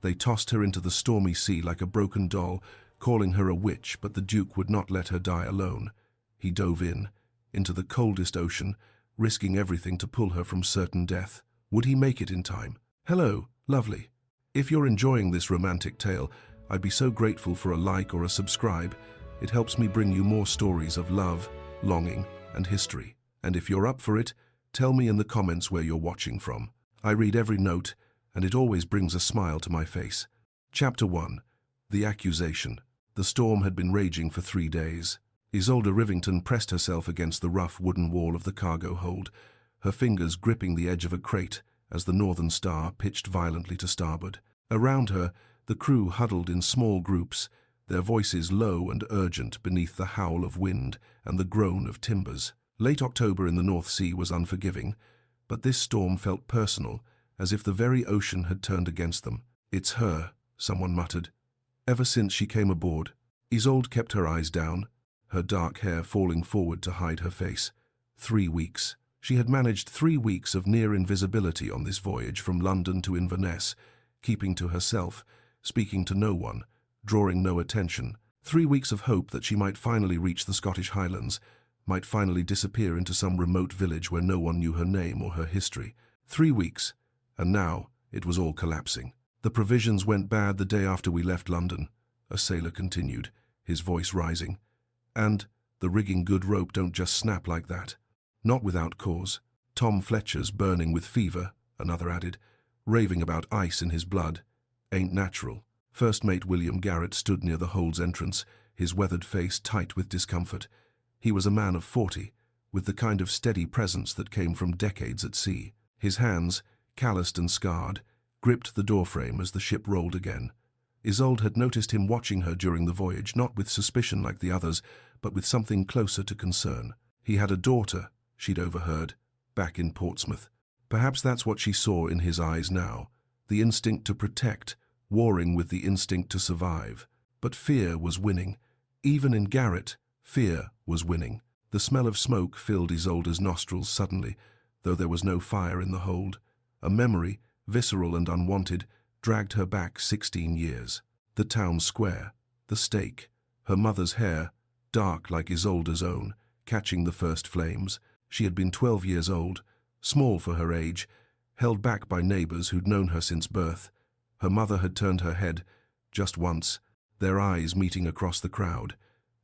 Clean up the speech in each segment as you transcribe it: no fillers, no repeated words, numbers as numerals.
They tossed her into the stormy sea like a broken doll, calling her a witch, but the Duke would not let her die alone. He dove into the coldest ocean, risking everything to pull her from certain death. Would he make it in time? Hello, lovely. If you're enjoying this romantic tale, I'd be so grateful for a like or a subscribe. It helps me bring you more stories of love, longing, and history. And if you're up for it, tell me in the comments where you're watching from. I read every note, and it always brings a smile to my face. Chapter 1. The Accusation. The storm had been raging for 3 days. Isolde Rivington pressed herself against the rough wooden wall of the cargo hold, her fingers gripping the edge of a crate as the Northern Star pitched violently to starboard. Around her, the crew huddled in small groups, their voices low and urgent beneath the howl of wind and the groan of timbers. Late October in the North Sea was unforgiving, but this storm felt personal, as if the very ocean had turned against them. "It's her," someone muttered. Ever since she came aboard, Isolde kept her eyes down, her dark hair falling forward to hide her face. 3 weeks. She had managed 3 weeks of near invisibility on this voyage from London to Inverness, keeping to herself, speaking to no one, drawing no attention. 3 weeks of hope that she might finally reach the Scottish Highlands, might finally disappear into some remote village where no one knew her name or her history. 3 weeks, and now it was all collapsing. "The provisions went bad the day after we left London," a sailor continued, his voice rising. "And the rigging good rope don't just snap like that. Not without cause. Tom Fletcher's burning with fever," another added, raving about ice in his blood. "Ain't natural." First Mate William Garrett stood near the hold's entrance, his weathered face tight with discomfort. He was a man of 40, with the kind of steady presence that came from decades at sea. His hands, calloused and scarred, gripped the doorframe as the ship rolled again. Isolde had noticed him watching her during the voyage, not with suspicion like the others, but with something closer to concern. He had a daughter, she'd overheard, back in Portsmouth. Perhaps that's what she saw in his eyes now, the instinct to protect, warring with the instinct to survive. But fear was winning. Even in Garrett, fear was winning. The smell of smoke filled Isolde's nostrils suddenly, though there was no fire in the hold. A memory, visceral and unwanted, dragged her back 16 years. The town square, the stake, her mother's hair, dark like Isolde's own, catching the first flames. She had been 12 years old, small for her age, held back by neighbors who'd known her since birth. Her mother had turned her head, just once, their eyes meeting across the crowd,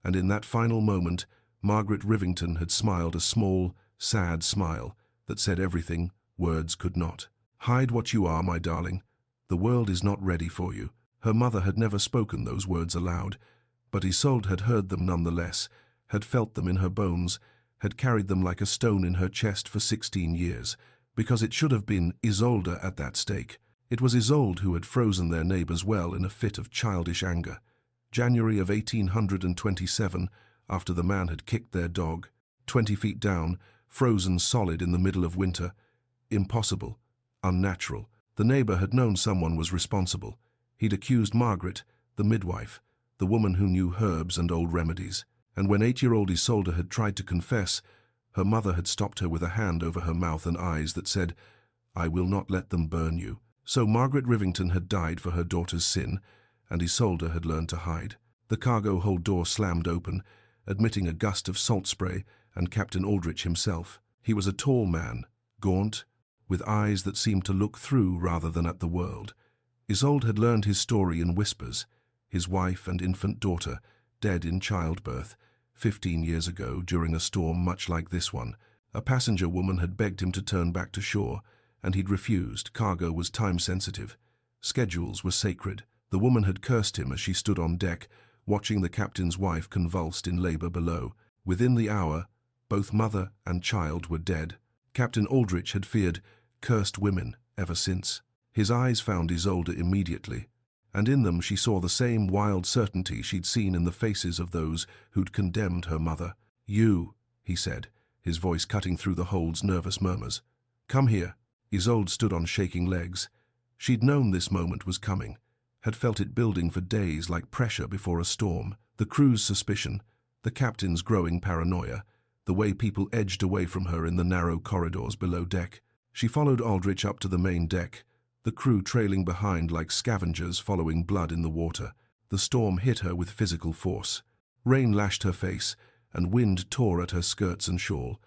and in that final moment, Margaret Rivington had smiled a small, sad smile that said everything words could not. "Hide what you are, my darling. The world is not ready for you." Her mother had never spoken those words aloud, but Isolde had heard them nonetheless, had felt them in her bones, had carried them like a stone in her chest for 16 years, because it should have been Isolde at that stake. It was Isolde who had frozen their neighbor's well in a fit of childish anger. January of 1827, after the man had kicked their dog, 20 feet down, frozen solid in the middle of winter. Impossible. Unnatural. The neighbor had known someone was responsible. He'd accused Margaret, the midwife, the woman who knew herbs and old remedies. And when 8-year-old Isolde had tried to confess, her mother had stopped her with a hand over her mouth and eyes that said, "I will not let them burn you." So Margaret Rivington had died for her daughter's sin, and Isolde had learned to hide. The cargo hold door slammed open, admitting a gust of salt spray and Captain Aldrich himself. He was a tall man, gaunt, with eyes that seemed to look through rather than at the world. Isolde had learned his story in whispers, his wife and infant daughter, dead in childbirth, 15 years ago during a storm much like this one. A passenger woman had begged him to turn back to shore, and he'd refused. Cargo was time-sensitive. Schedules were sacred. The woman had cursed him as she stood on deck, watching the captain's wife convulsed in labor below. Within the hour, both mother and child were dead. Captain Aldrich had feared cursed women ever since. His eyes found Isolde immediately, and in them she saw the same wild certainty she'd seen in the faces of those who'd condemned her mother. "You," he said, his voice cutting through the hold's nervous murmurs. "Come here." Isolde stood on shaking legs. She'd known this moment was coming, had felt it building for days like pressure before a storm. The crew's suspicion, the captain's growing paranoia, the way people edged away from her in the narrow corridors below deck. She followed Aldrich up to the main deck, the crew trailing behind like scavengers following blood in the water. The storm hit her with physical force. Rain lashed her face, and wind tore at her skirts and shawl.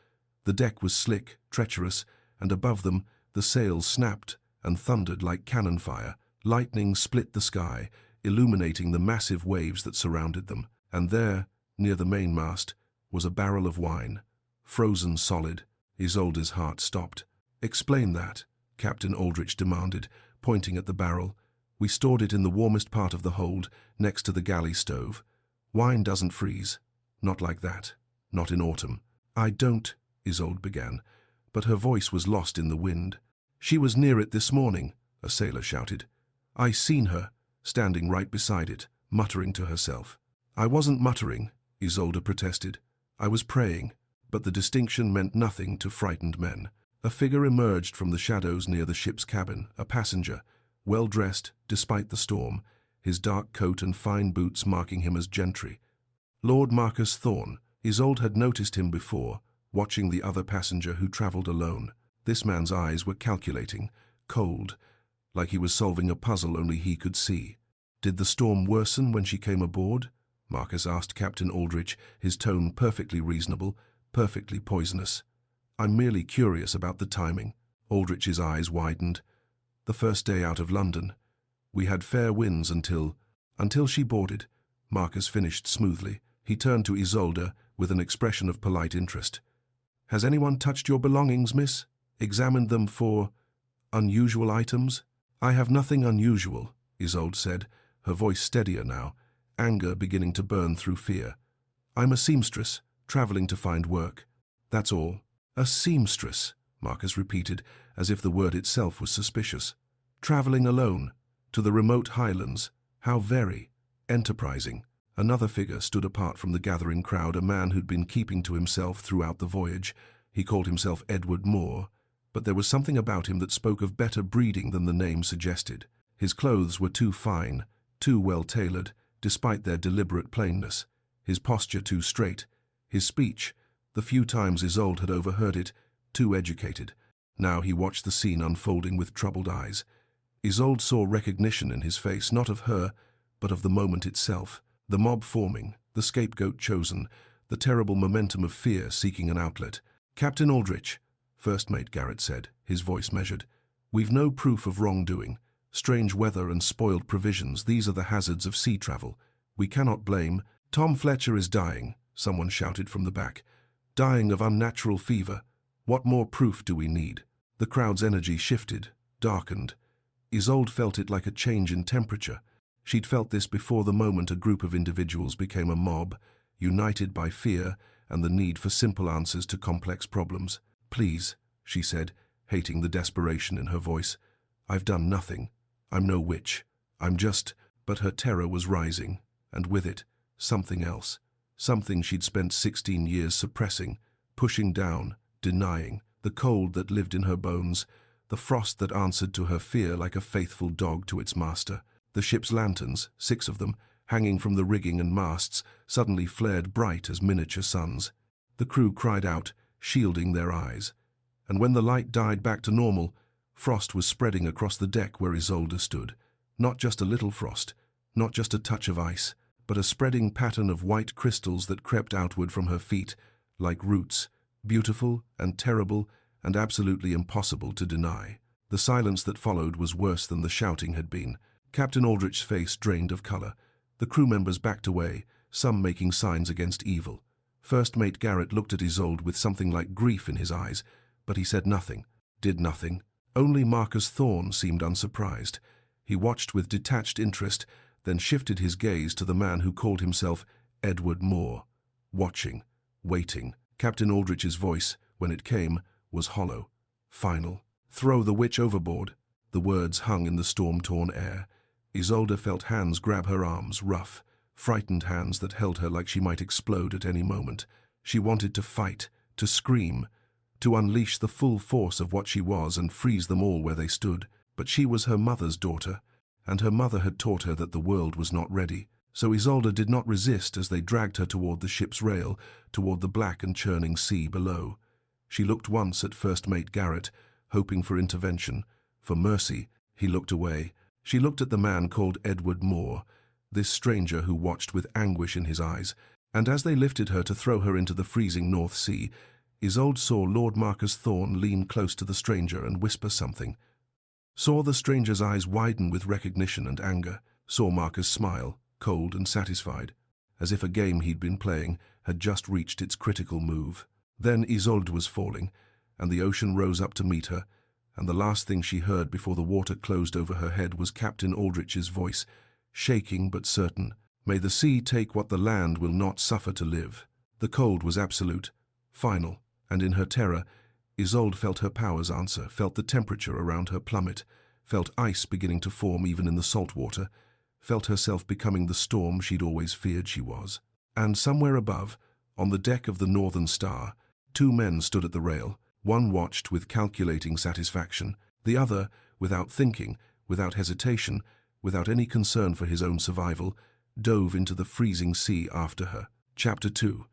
The deck was slick, treacherous, and above them the sails snapped and thundered like cannon fire. Lightning split the sky, illuminating the massive waves that surrounded them. And there, near the mainmast, was a barrel of wine, frozen solid. Isolde's heart stopped. "Explain that," Captain Aldrich demanded, pointing at the barrel. "We stored it in the warmest part of the hold, next to the galley stove. Wine doesn't freeze. Not like that. Not in autumn." "I don't," Isolde began, but her voice was lost in the wind. "She was near it this morning," a sailor shouted. "I seen her, standing right beside it, muttering to herself." "I wasn't muttering," Isolde protested. "I was praying." But the distinction meant nothing to frightened men. A figure emerged from the shadows near the ship's cabin, a passenger, well-dressed despite the storm, his dark coat and fine boots marking him as gentry. Lord Marcus Thorne. Isolde had noticed him before, watching the other passenger who travelled alone. This man's eyes were calculating, cold, like he was solving a puzzle only he could see. "Did the storm worsen when she came aboard?" Marcus asked Captain Aldrich, his tone perfectly reasonable, perfectly poisonous. "I'm merely curious about the timing." Aldrich's eyes widened. "The first day out of London. We had fair winds until she boarded," Marcus finished smoothly. He turned to Isolde with an expression of polite interest. "Has anyone touched your belongings, miss? Examined them for unusual items?" "I have nothing unusual," Isolde said, her voice steadier now, anger beginning to burn through fear. "I'm a seamstress, travelling to find work. That's all." "A seamstress," Marcus repeated, as if the word itself was suspicious. "Travelling alone, to the remote highlands. How very enterprising." Another figure stood apart from the gathering crowd, a man who'd been keeping to himself throughout the voyage. He called himself Edward Moore, but there was something about him that spoke of better breeding than the name suggested. His clothes were too fine, too well-tailored, despite their deliberate plainness. His posture too straight. His speech, the few times Isolde had overheard it, too educated. Now he watched the scene unfolding with troubled eyes. Isolde saw recognition in his face, not of her, but of the moment itself. The mob forming, the scapegoat chosen, the terrible momentum of fear seeking an outlet. "Captain Aldrich," First Mate Garrett said, his voice measured, "we've no proof of wrongdoing. Strange weather and spoiled provisions, these are the hazards of sea travel. We cannot blame—" "Tom Fletcher is dying," someone shouted from the back. "Dying of unnatural fever. What more proof do we need?" The crowd's energy shifted, darkened. Isolde felt it like a change in temperature. She'd felt this before the moment a group of individuals became a mob, united by fear and the need for simple answers to complex problems. "Please," she said, hating the desperation in her voice. "I've done nothing. I'm no witch. I'm just—" But her terror was rising, and with it, something else. Something she'd spent 16 years suppressing, pushing down, denying. The cold that lived in her bones, the frost that answered to her fear like a faithful dog to its master. The ship's lanterns, 6 of them, hanging from the rigging and masts, suddenly flared bright as miniature suns. The crew cried out, shielding their eyes. And when the light died back to normal, frost was spreading across the deck where Isolde stood. Not just a little frost, not just a touch of ice, but a spreading pattern of white crystals that crept outward from her feet, like roots, beautiful and terrible and absolutely impossible to deny. The silence that followed was worse than the shouting had been. Captain Aldrich's face drained of colour. The crew members backed away, some making signs against evil. First Mate Garrett looked at Isolde with something like grief in his eyes, but he said nothing, did nothing. Only Marcus Thorne seemed unsurprised. He watched with detached interest, then shifted his gaze to the man who called himself Edward Moore. Watching, waiting. Captain Aldrich's voice, when it came, was hollow, final. "Throw the witch overboard." The words hung in the storm-torn air. Isolde felt hands grab her arms, rough, frightened hands that held her like she might explode at any moment. She wanted to fight, to scream, to unleash the full force of what she was and freeze them all where they stood. But she was her mother's daughter, and her mother had taught her that the world was not ready. So Isolde did not resist as they dragged her toward the ship's rail, toward the black and churning sea below. She looked once at First Mate Garrett, hoping for intervention, for mercy. He looked away. She looked at the man called Edward Moore, this stranger who watched with anguish in his eyes, and as they lifted her to throw her into the freezing North Sea, Isolde saw Lord Marcus Thorne lean close to the stranger and whisper something. Saw the stranger's eyes widen with recognition and anger. Saw Marcus smile, cold and satisfied, as if a game he'd been playing had just reached its critical move. Then Isolde was falling, and the ocean rose up to meet her, and the last thing she heard before the water closed over her head was Captain Aldrich's voice, shaking but certain. "May the sea take what the land will not suffer to live." The cold was absolute, final, and in her terror, Isolde felt her powers answer, felt the temperature around her plummet, felt ice beginning to form even in the salt water, felt herself becoming the storm she'd always feared she was. And somewhere above, on the deck of the Northern Star, two men stood at the rail. One watched with calculating satisfaction, the other, without thinking, without hesitation, without any concern for his own survival, dove into the freezing sea after her. Chapter 2.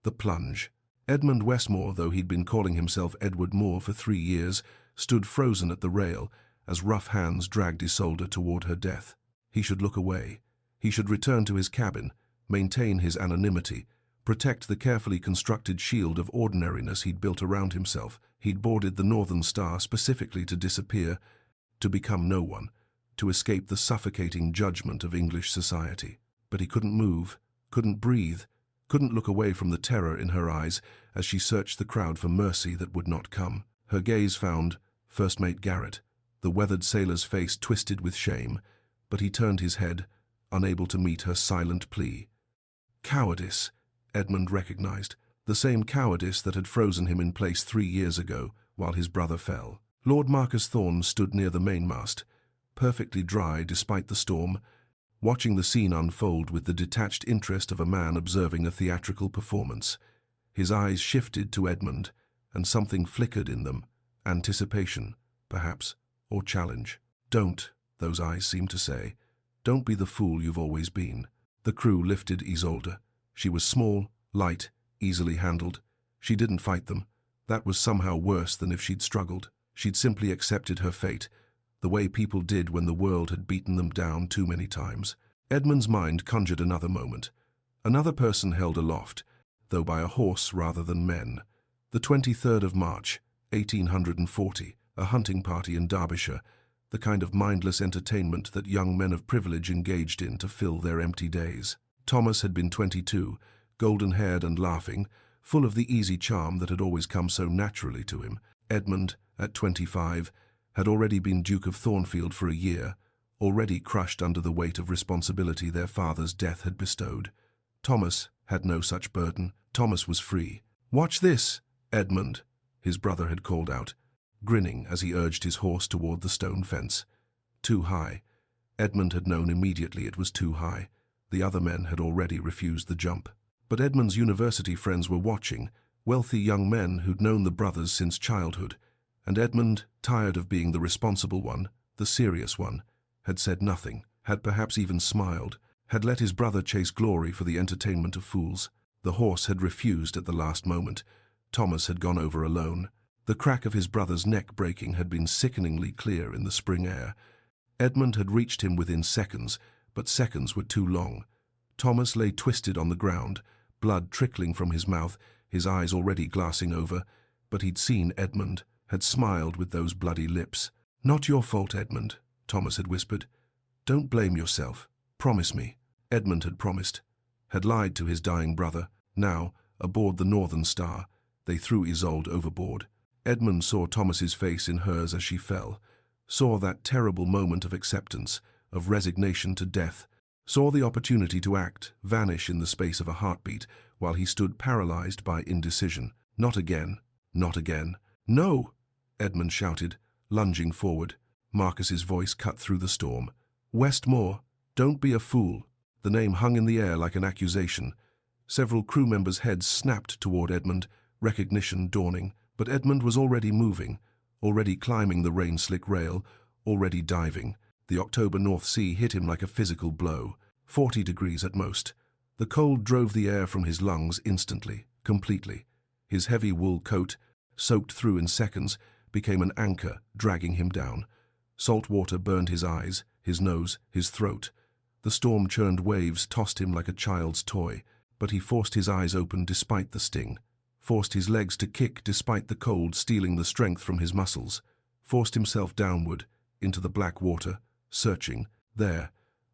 The Plunge. Edmund Westmore, though he'd been calling himself Edward Moore for 3 years, stood frozen at the rail as rough hands dragged Isolde toward her death. He should look away. He should return to his cabin, maintain his anonymity, protect the carefully constructed shield of ordinariness he'd built around himself. He'd boarded the Northern Star specifically to disappear, to become no one, to escape the suffocating judgment of English society. But he couldn't move, couldn't breathe, couldn't look away from the terror in her eyes as she searched the crowd for mercy that would not come. Her gaze found First Mate Garrett, the weathered sailor's face twisted with shame, but he turned his head, unable to meet her silent plea. Cowardice, Edmund recognized, the same cowardice that had frozen him in place 3 years ago while his brother fell. Lord Marcus Thorne stood near the mainmast, perfectly dry despite the storm, watching the scene unfold with the detached interest of a man observing a theatrical performance. His eyes shifted to Edmund, and something flickered in them, anticipation, perhaps, or challenge. "Don't," those eyes seemed to say. "Don't be the fool you've always been." The crew lifted Isolde. She was small, light, easily handled. She didn't fight them. That was somehow worse than if she'd struggled. She'd simply accepted her fate, the way people did when the world had beaten them down too many times. Edmund's mind conjured another moment. Another person held aloft, though by a horse rather than men. The 23rd of March, 1840, a hunting party in Derbyshire, the kind of mindless entertainment that young men of privilege engaged in to fill their empty days. Thomas had been 22, golden-haired and laughing, full of the easy charm that had always come so naturally to him. Edmund, at 25, had already been Duke of Thornfield for a year, already crushed under the weight of responsibility their father's death had bestowed. Thomas had no such burden. Thomas was free. "Watch this, Edmund," his brother had called out, grinning as he urged his horse toward the stone fence. Too high. Edmund had known immediately it was too high. The other men had already refused the jump. But Edmund's university friends were watching, wealthy young men who'd known the brothers since childhood, and Edmund, tired of being the responsible one, the serious one, had said nothing, had perhaps even smiled, had let his brother chase glory for the entertainment of fools. The horse had refused at the last moment. Thomas had gone over alone. The crack of his brother's neck breaking had been sickeningly clear in the spring air. Edmund had reached him within seconds, but seconds were too long. Thomas lay twisted on the ground, blood trickling from his mouth, his eyes already glassing over, but he'd seen Edmund, had smiled with those bloody lips. "Not your fault, Edmund," Thomas had whispered. "Don't blame yourself. Promise me." Edmund had promised, had lied to his dying brother. Now, aboard the Northern Star, they threw Isolde overboard. Edmund saw Thomas's face in hers as she fell, saw that terrible moment of acceptance, of resignation to death, saw the opportunity to act vanish in the space of a heartbeat while he stood paralyzed by indecision. Not again, not again. "No!" Edmund shouted, lunging forward. Marcus's voice cut through the storm. "Westmore, don't be a fool." The name hung in the air like an accusation. Several crew members' heads snapped toward Edmund, recognition dawning, but Edmund was already moving, already climbing the rain-slick rail, already diving. The October North Sea hit him like a physical blow, 40 degrees at most. The cold drove the air from his lungs instantly, completely. His heavy wool coat, soaked through in seconds, became an anchor, dragging him down. Salt water burned his eyes, his nose, his throat. The storm-churned waves tossed him like a child's toy, but he forced his eyes open despite the sting, forced his legs to kick despite the cold stealing the strength from his muscles, forced himself downward, into the black water, searching. There,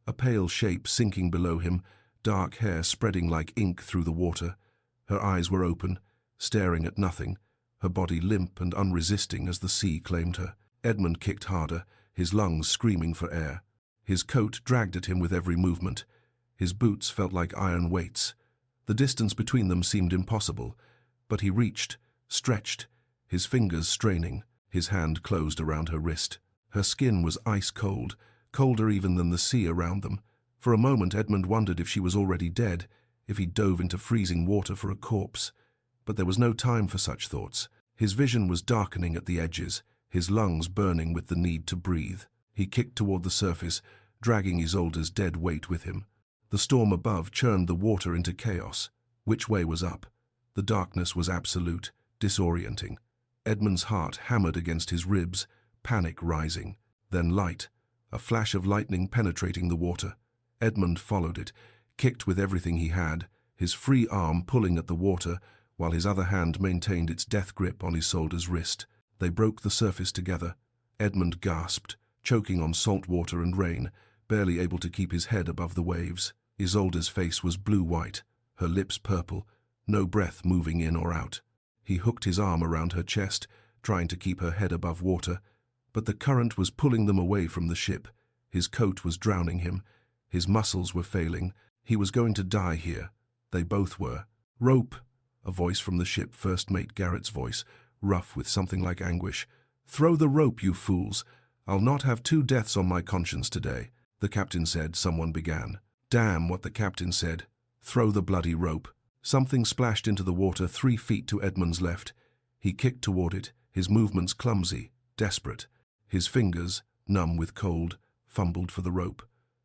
a pale shape sinking below him, dark hair spreading like ink through the water. Her eyes were open, staring at nothing, her body limp and unresisting as the sea claimed her. Edmund kicked harder, his lungs screaming for air. His coat dragged at him with every movement. His boots felt like iron weights. The distance between them seemed impossible, but he reached, stretched, his fingers straining. His hand closed around her wrist. Her skin was ice cold, colder even than the sea around them. For a moment Edmund wondered if she was already dead, if he dove into freezing water for a corpse. But there was no time for such thoughts. His vision was darkening at the edges, his lungs burning with the need to breathe. He kicked toward the surface, dragging Isolde's dead weight with him. The storm above churned the water into chaos. Which way was up? The darkness was absolute, disorienting. Edmund's heart hammered against his ribs, panic rising. Then light, a flash of lightning penetrating the water. Edmund followed it, kicked with everything he had, his free arm pulling at the water, while his other hand maintained its death grip on Isolde's wrist. They broke the surface together. Edmund gasped, choking on salt water and rain, barely able to keep his head above the waves. Isolde's face was blue-white, her lips purple, no breath moving in or out. He hooked his arm around her chest, trying to keep her head above water, but the current was pulling them away from the ship. His coat was drowning him. His muscles were failing. He was going to die here. They both were. "Rope!" A voice from the ship, First Mate Garrett's voice, rough with something like anguish. "Throw the rope, you fools! I'll not have 2 deaths on my conscience today." The captain said, someone began. Damn what the captain said. Throw the bloody rope. Something splashed into the water 3 feet to Edmund's left. He kicked toward it, his movements clumsy, desperate. His fingers, numb with cold, fumbled for the rope.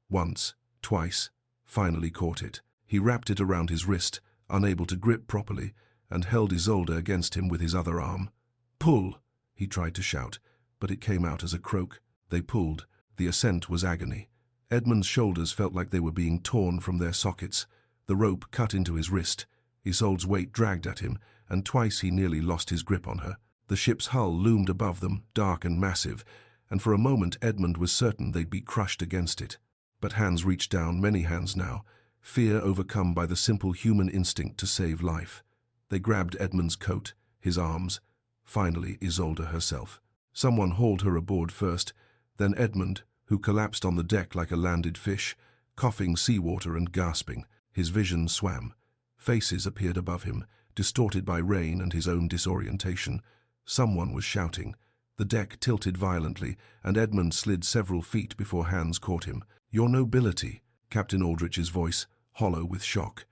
Once, twice, finally caught it. He wrapped it around his wrist, unable to grip properly, and held Isolde against him with his other arm. "Pull!" he tried to shout, but it came out as a croak. They pulled. The ascent was agony. Edmund's shoulders felt like they were being torn from their sockets. The rope cut into his wrist. Isolde's weight dragged at him, and twice he nearly lost his grip on her. The ship's hull loomed above them, dark and massive, and for a moment Edmund was certain they'd be crushed against it. But hands reached down, many hands now, fear overcome by the simple human instinct to save life. They grabbed Edmund's coat, his arms, finally Isolde herself. Someone hauled her aboard first, then Edmund, who collapsed on the deck like a landed fish, coughing seawater and gasping. His vision swam. Faces appeared above him, distorted by rain and his own disorientation. Someone was shouting. The deck tilted violently, and Edmund slid several feet before hands caught him. "Your nobility," Captain Aldrich's voice, hollow with shock.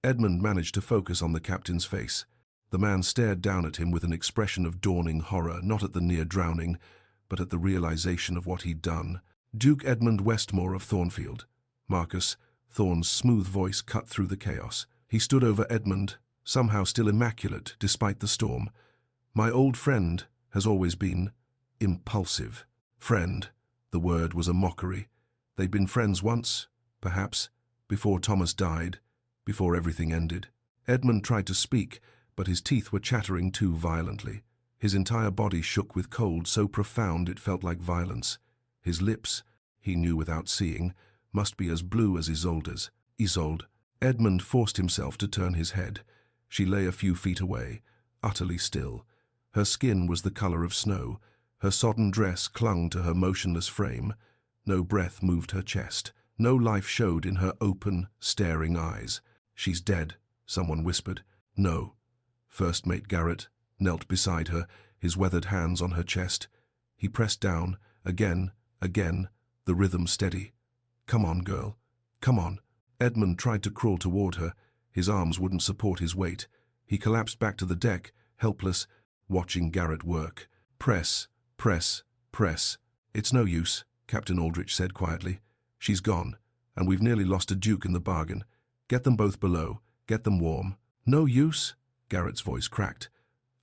Edmund managed to focus on the captain's face. The man stared down at him with an expression of dawning horror, not at the near drowning, but at the realization of what he'd done. "Duke Edmund Westmore of Thornfield." Marcus, Thorn's smooth voice cut through the chaos. He stood over Edmund, somehow still immaculate despite the storm. "My old friend has always been impulsive." Friend, the word was a mockery. They'd been friends once, perhaps, before Thomas died, before everything ended. Edmund tried to speak, but his teeth were chattering too violently. His entire body shook with cold so profound it felt like violence. His lips, he knew without seeing, must be as blue as Isolde's. Isolde. Edmund forced himself to turn his head. She lay a few feet away, utterly still. Her skin was the color of snow. Her sodden dress clung to her motionless frame. No breath moved her chest. No life showed in her open, staring eyes. "She's dead," someone whispered. "No." First Mate Garrett knelt beside her, his weathered hands on her chest. He pressed down, again, the rhythm steady. "Come on, girl. Come on." Edmund tried to crawl toward her. His arms wouldn't support his weight. He collapsed back to the deck, helpless, watching Garrett work. "Press, press, press." "It's no use," Captain Aldrich said quietly. "She's gone, and we've nearly lost a Duke in the bargain. Get them both below. Get them warm." "No use?" Garrett's voice cracked.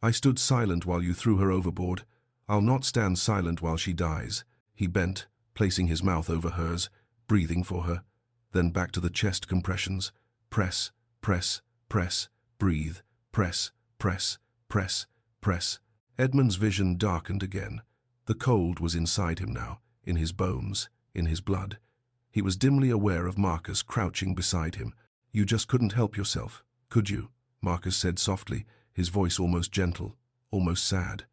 "I stood silent while you threw her overboard. I'll not stand silent while she dies." He bent, placing his mouth over hers, breathing for her. Then back to the chest compressions. Press, press, press, breathe, press, press, press, press. Edmund's vision darkened again. The cold was inside him now, in his bones, in his blood. He was dimly aware of Marcus crouching beside him. "You just couldn't help yourself, could you?" Marcus said softly, his voice almost gentle, almost sad.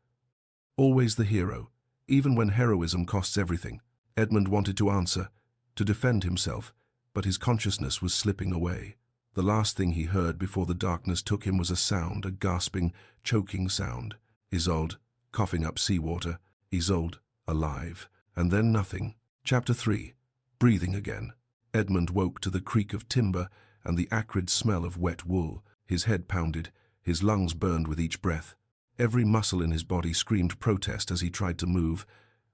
"Always the hero, even when heroism costs everything." Edmund wanted to answer, to defend himself, but his consciousness was slipping away. The last thing he heard before the darkness took him was a sound, a gasping, choking sound. Isolde, coughing up seawater. Isolde, alive. And then nothing. Chapter 3. Breathing again. Edmund woke to the creak of timber and the acrid smell of wet wool. His head pounded, his lungs burned with each breath. Every muscle in his body screamed protest as he tried to move,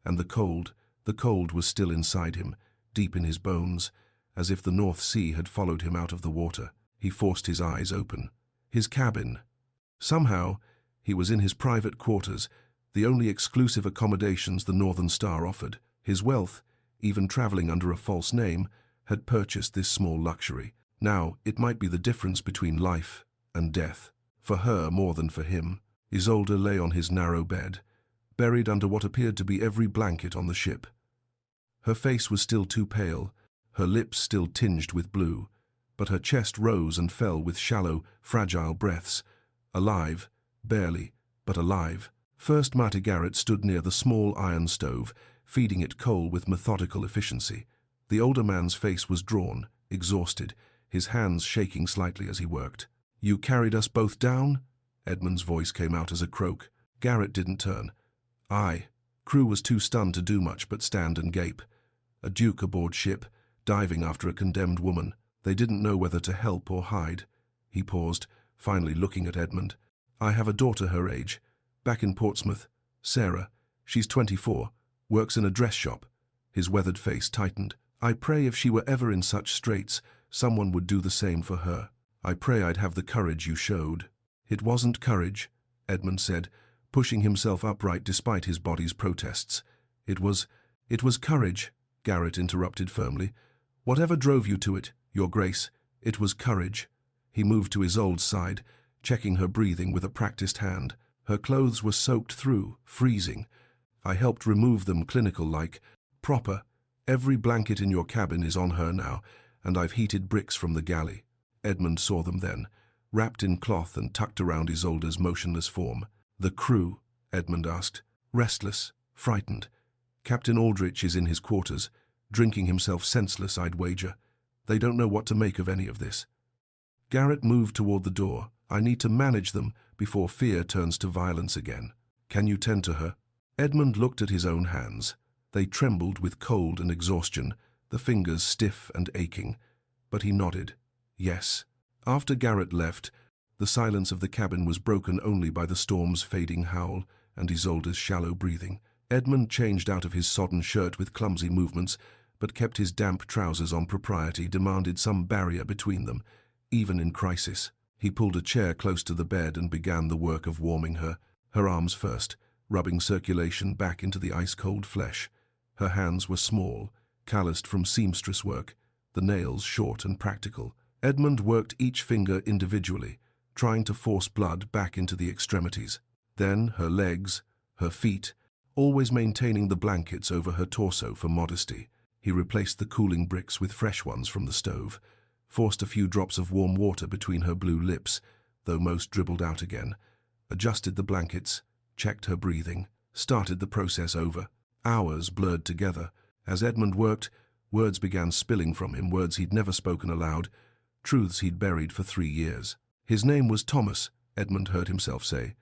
and the cold was still inside him, deep in his bones, as if the North Sea had followed him out of the water. He forced his eyes open. His cabin. Somehow, he was in his private quarters, the only exclusive accommodations the Northern Star offered. His wealth, even traveling under a false name, had purchased this small luxury. Now, it might be the difference between life and death. For her more than for him. Isolde lay on his narrow bed, buried under what appeared to be every blanket on the ship. Her face was still too pale, her lips still tinged with blue, but her chest rose and fell with shallow, fragile breaths. Alive, barely, but alive. First Marty Garrett stood near the small iron stove, feeding it coal with methodical efficiency. The older man's face was drawn, exhausted, his hands shaking slightly as he worked. "You carried us both down?" Edmund's voice came out as a croak. Garrett didn't turn. "Aye." Crew was too stunned to do much but stand and gape. A duke aboard ship, diving after a condemned woman. They didn't know whether to help or hide. He paused, finally looking at Edmund. "I have a daughter her age, back in Portsmouth. Sarah. She's 24, works in a dress shop." His weathered face tightened. "I pray if she were ever in such straits, someone would do the same for her. I pray I'd have the courage you showed." "It wasn't courage," Edmund said, pushing himself upright despite his body's protests. It was courage," Garrett interrupted firmly. "Whatever drove you to it, Your Grace, it was courage." He moved to Isolde's side, checking her breathing with a practiced hand. Her clothes were soaked through, freezing. "I helped remove them clinical-like, proper. Every blanket in your cabin is on her now, and I've heated bricks from the galley." Edmund saw them then, wrapped in cloth and tucked around Isolde's motionless form. "The crew?" Edmund asked. "Restless, frightened. Captain Aldrich is in his quarters, drinking himself senseless, I'd wager. They don't know what to make of any of this." Garrett moved toward the door. "I need to manage them before fear turns to violence again. Can you tend to her?" Edmund looked at his own hands. They trembled with cold and exhaustion, the fingers stiff and aching. But he nodded. Yes. After Garrett left, the silence of the cabin was broken only by the storm's fading howl and Isolde's shallow breathing. Edmund changed out of his sodden shirt with clumsy movements, but kept his damp trousers on. Propriety demanded some barrier between them, even in crisis. He pulled a chair close to the bed and began the work of warming her, her arms first, rubbing circulation back into the ice-cold flesh. Her hands were small, calloused from seamstress work, the nails short and practical. Edmund worked each finger individually, trying to force blood back into the extremities. Then her legs, her feet, always maintaining the blankets over her torso for modesty. He replaced the cooling bricks with fresh ones from the stove, forced a few drops of warm water between her blue lips, though most dribbled out again, adjusted the blankets, checked her breathing, started the process over. Hours blurred together. As Edmund worked, words began spilling from him, words he'd never spoken aloud, truths he'd buried for 3 years. "His name was Thomas," Edmund heard himself say.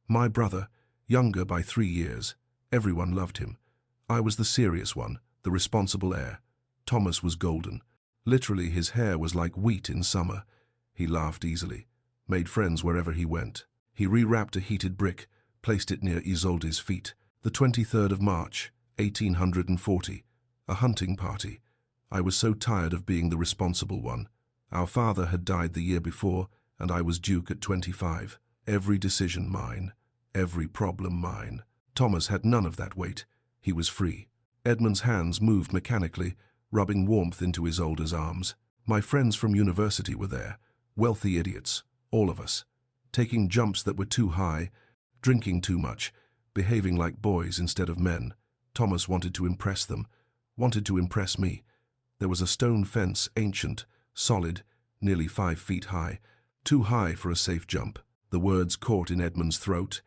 "My brother, younger by 3 years. Everyone loved him. I was the serious one, the responsible heir. Thomas was golden. Literally, his hair was like wheat in summer." He laughed easily, made friends wherever he went. He rewrapped a heated brick, placed it near Isolde's feet. "The 23rd of March, 1840. A hunting party. I was so tired of being the responsible one. Our father had died the year before, and I was Duke at 25. Every decision mine, every problem mine. Thomas had none of that weight. He was free." Edmund's hands moved mechanically, rubbing warmth into Isolde's arms. My friends from university were there, wealthy idiots, all of us, taking jumps that were too high, drinking too much, behaving like boys instead of men. Thomas wanted to impress them, wanted to impress me. There was a stone fence, ancient, solid, nearly 5 feet high, too high for a safe jump. The words caught in Edmund's throat.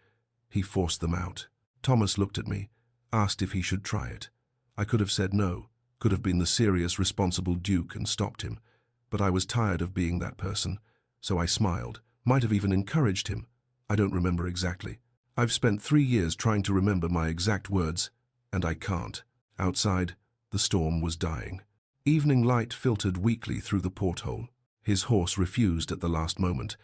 He forced them out. Thomas looked at me, asked if he should try it. I could have said no, could have been the serious, responsible Duke and stopped him. But I was tired of being that person, so I smiled, might have even encouraged him. I don't remember exactly. I've spent 3 years trying to remember my exact words, and I can't. Outside, the storm was dying. Evening light filtered weakly through the porthole. His horse refused at the last moment.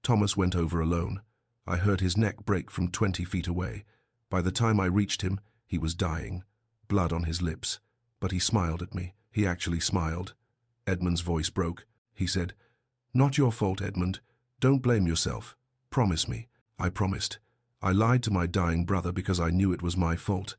Thomas went over alone. I heard his neck break from 20 feet away. By the time I reached him, he was dying, blood on his lips. But he smiled at me. He actually smiled. Edmund's voice broke. He said, "Not your fault, Edmund. Don't blame yourself. Promise me." I promised. I lied to my dying brother because I knew it was my fault.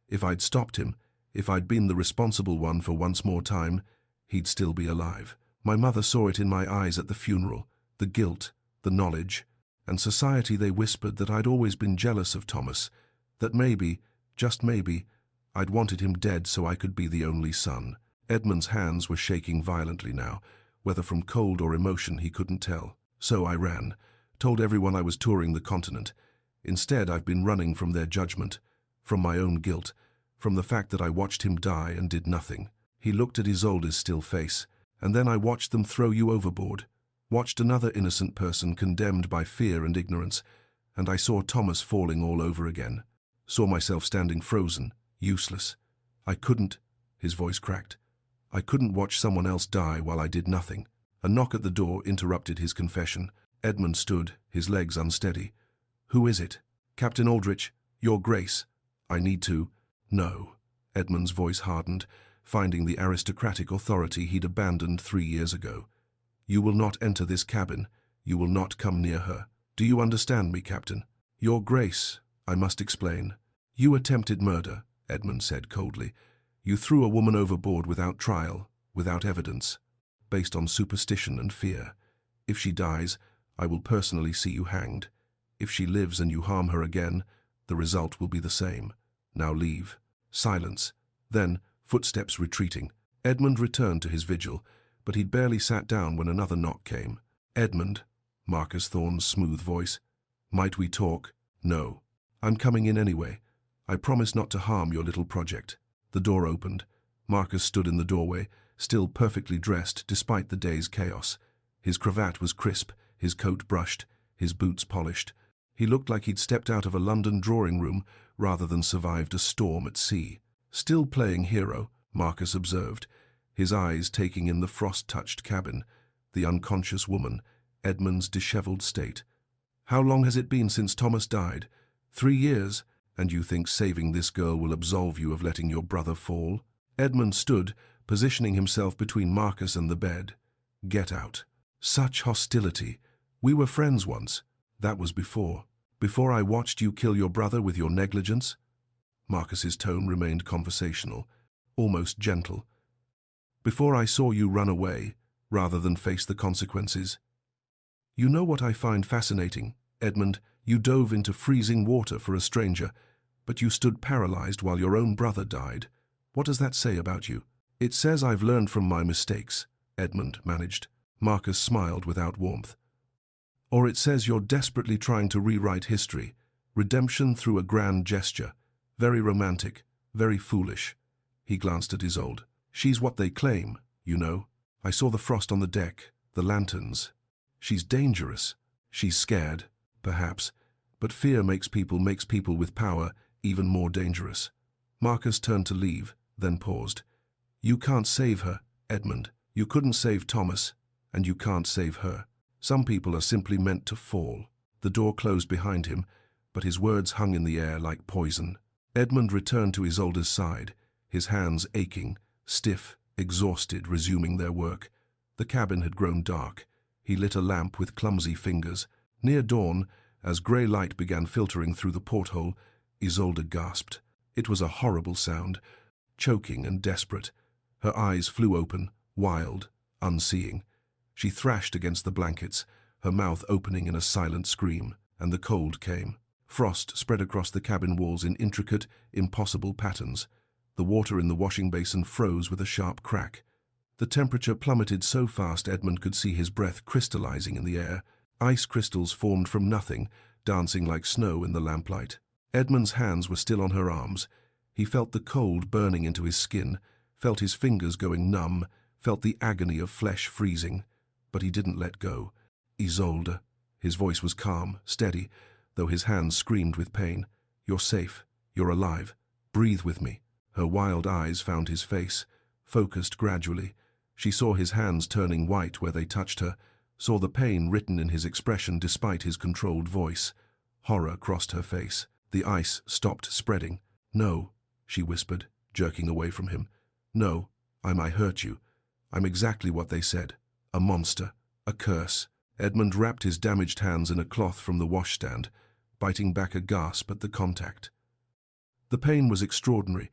If I'd stopped him, if I'd been the responsible one for once more time, he'd still be alive. My mother saw it in my eyes at the funeral, the guilt, the knowledge, and society. They whispered that I'd always been jealous of Thomas, that maybe, just maybe, I'd wanted him dead so I could be the only son. Edmund's hands were shaking violently now, whether from cold or emotion he couldn't tell. So I ran, told everyone I was touring the continent. Instead, I've been running from their judgment, from my own guilt, from the fact that I watched him die and did nothing. He looked at Isolde's still face, and then I watched them throw you overboard, watched another innocent person condemned by fear and ignorance, and I saw Thomas falling all over again, saw myself standing frozen, useless. I couldn't, his voice cracked, I couldn't watch someone else die while I did nothing. A knock at the door interrupted his confession. Edmund stood, his legs unsteady. "Who is it?" "Captain Aldrich, Your Grace." "I need to—" "No." Edmund's voice hardened, finding the aristocratic authority he'd abandoned 3 years ago. "You will not enter this cabin. You will not come near her. Do you understand me, Captain?" "Your Grace," I must explain. "You attempted murder," Edmund said coldly. "You threw a woman overboard without trial, without evidence, based on superstition and fear. If she dies, I will personally see you hanged. If she lives and you harm her again, the result will be the same. Now leave." Silence. Then, footsteps retreating. Edmund returned to his vigil, but he'd barely sat down when another knock came. "Edmund," Marcus Thorne's smooth voice. "Might we talk?" "No. I'm coming in anyway. I promise not to harm your little project." The door opened. Marcus stood in the doorway, still perfectly dressed despite the day's chaos. His cravat was crisp, his coat brushed, his boots polished. He looked like he'd stepped out of a London drawing room rather than survived a storm at sea. "Still playing hero," Marcus observed, his eyes taking in the frost-touched cabin, the unconscious woman, Edmund's disheveled state. "How long has it been since Thomas died? 3 years, and you think saving this girl will absolve you of letting your brother fall?" Edmund stood, positioning himself between Marcus and the bed. "Get out." "Such hostility. We were friends once. That was before I watched you kill your brother with your negligence." Marcus's tone remained conversational, almost gentle. "Before I saw you run away, rather than face the consequences. You know what I find fascinating, Edmund? You dove into freezing water for a stranger, but you stood paralyzed while your own brother died. What does that say about you?" "It says I've learned from my mistakes," Edmund managed. Marcus smiled without warmth. "Or it says you're desperately trying to rewrite history, redemption through a grand gesture. Very romantic, very foolish." He glanced at Isolde. "She's what they claim, you know. I saw the frost on the deck, the lanterns. She's dangerous. She's scared, perhaps, but fear makes people with power even more dangerous." Marcus turned to leave, then paused. "You can't save her, Edmund. You couldn't save Thomas, and you can't save her. Some people are simply meant to fall." The door closed behind him, but his words hung in the air like poison. Edmund returned to Isolde's side, his hands aching, stiff, exhausted, resuming their work. The cabin had grown dark. He lit a lamp with clumsy fingers. Near dawn, as grey light began filtering through the porthole, Isolde gasped. It was a horrible sound, choking and desperate. Her eyes flew open, wild, unseeing. She thrashed against the blankets, her mouth opening in a silent scream, and the cold came. Frost spread across the cabin walls in intricate, impossible patterns. The water in the washing basin froze with a sharp crack. The temperature plummeted so fast Edmund could see his breath crystallizing in the air. Ice crystals formed from nothing, dancing like snow in the lamplight. Edmund's hands were still on her arms. He felt the cold burning into his skin, felt his fingers going numb, felt the agony of flesh freezing. But he didn't let go. Isolde. His voice was calm, steady, though his hands screamed with pain. You're safe. You're alive. Breathe with me. Her wild eyes found his face, focused gradually. She saw his hands turning white where they touched her, saw the pain written in his expression despite his controlled voice. Horror crossed her face. The ice stopped spreading. No, she whispered, jerking away from him. No, I might hurt you. I'm exactly what they said. A monster. A curse. Edmund wrapped his damaged hands in a cloth from the washstand, biting back a gasp at the contact. The pain was extraordinary,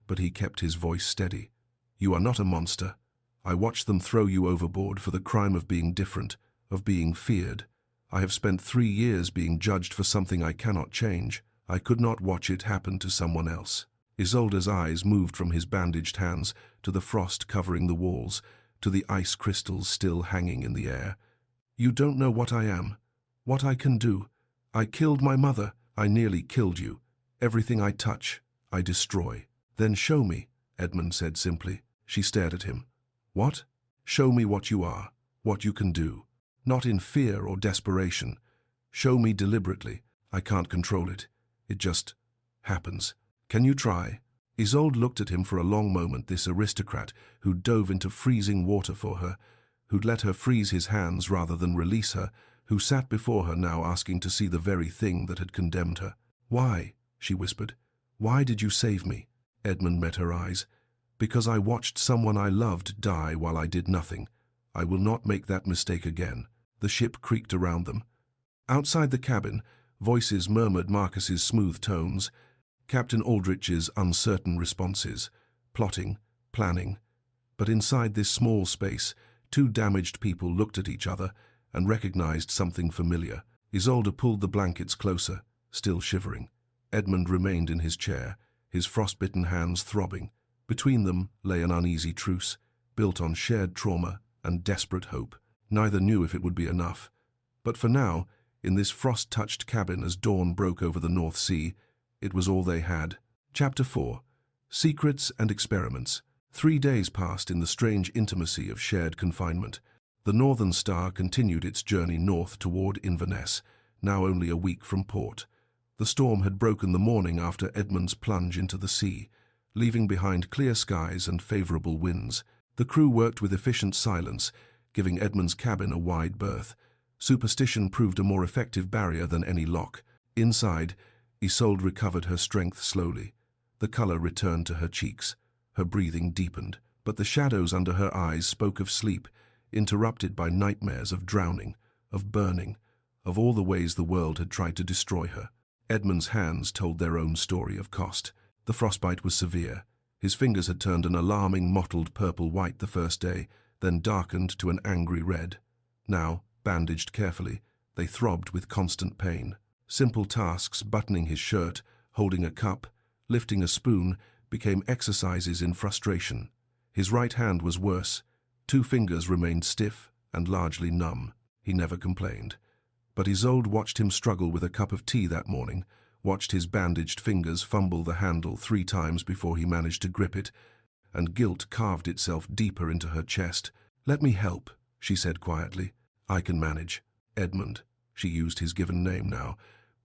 but he kept his voice steady. You are not a monster. I watched them throw you overboard for the crime of being different, of being feared. I have spent 3 years being judged for something I cannot change. I could not watch it happen to someone else. Isolde's eyes moved from his bandaged hands to the frost covering the walls, to the ice crystals still hanging in the air. You don't know what I am, what I can do. I killed my mother. I nearly killed you. Everything I touch, I destroy. Then show me, Edmund said simply. She stared at him. What? Show me what you are, what you can do. Not in fear or desperation. Show me deliberately. I can't control it. It just happens. Can you try? Isolde looked at him for a long moment, this aristocrat who dove into freezing water for her, who'd let her freeze his hands rather than release her, who sat before her now asking to see the very thing that had condemned her. Why? She whispered. Why did you save me? Edmund met her eyes. Because I watched someone I loved die while I did nothing. I will not make that mistake again. The ship creaked around them. Outside the cabin, voices murmured Marcus's smooth tones, Captain Aldrich's uncertain responses, plotting, planning. But inside this small space, 2 damaged people looked at each other and recognized something familiar. Isolde pulled the blankets closer, still shivering. Edmund remained in his chair, his frostbitten hands throbbing. Between them lay an uneasy truce, built on shared trauma and desperate hope. Neither knew if it would be enough. But for now, in this frost-touched cabin as dawn broke over the North Sea, it was all they had. Chapter 4. Secrets and Experiments. 3 days passed in the strange intimacy of shared confinement. The Northern Star continued its journey north toward Inverness, now only a week from port. The storm had broken the morning after Edmund's plunge into the sea, leaving behind clear skies and favorable winds. The crew worked with efficient silence, giving Edmund's cabin a wide berth. Superstition proved a more effective barrier than any lock. Inside, Isolde recovered her strength slowly. The color returned to her cheeks. Her breathing deepened, but the shadows under her eyes spoke of sleep, interrupted by nightmares of drowning, of burning, of all the ways the world had tried to destroy her. Edmund's hands told their own story of cost. The frostbite was severe. His fingers had turned an alarming mottled purple-white the first day, then darkened to an angry red. Now, bandaged carefully, they throbbed with constant pain. Simple tasks, buttoning his shirt, holding a cup, lifting a spoon, became exercises in frustration. His right hand was worse. 2 fingers remained stiff and largely numb. He never complained. But Isolde watched him struggle with a cup of tea that morning, watched his bandaged fingers fumble the handle 3 times before he managed to grip it, and guilt carved itself deeper into her chest. Let me help, she said quietly. I can manage. Edmund, she used his given name now,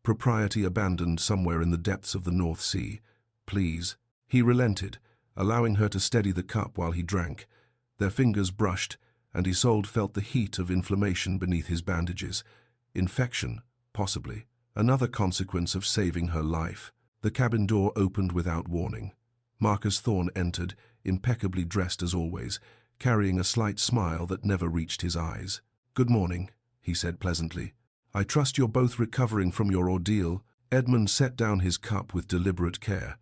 propriety abandoned somewhere in the depths of the North Sea. Please. He relented, allowing her to steady the cup while he drank. Their fingers brushed, and Isolde felt the heat of inflammation beneath his bandages. Infection, possibly. Another consequence of saving her life. The cabin door opened without warning. Marcus Thorne entered, impeccably dressed as always, carrying a slight smile that never reached his eyes. Good morning, he said pleasantly. I trust you're both recovering from your ordeal. Edmund set down his cup with deliberate care.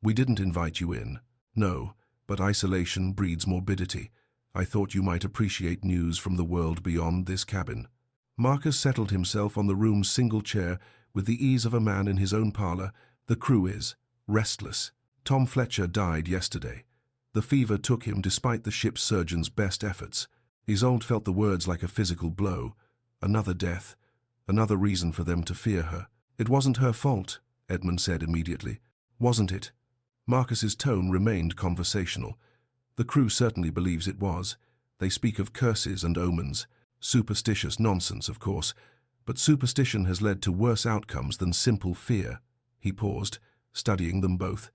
We didn't invite you in. No, but isolation breeds morbidity. I thought you might appreciate news from the world beyond this cabin. Marcus settled himself on the room's single chair with the ease of a man in his own parlor. The crew is restless. Tom Fletcher died yesterday. The fever took him despite the ship's surgeon's best efforts. Isolde felt the words like a physical blow. Another death. Another reason for them to fear her. It wasn't her fault, Edmund said immediately. Wasn't it? Marcus's tone remained conversational. The crew certainly believes it was. They speak of curses and omens. Superstitious nonsense, of course, but superstition has led to worse outcomes than simple fear. He paused, studying them both.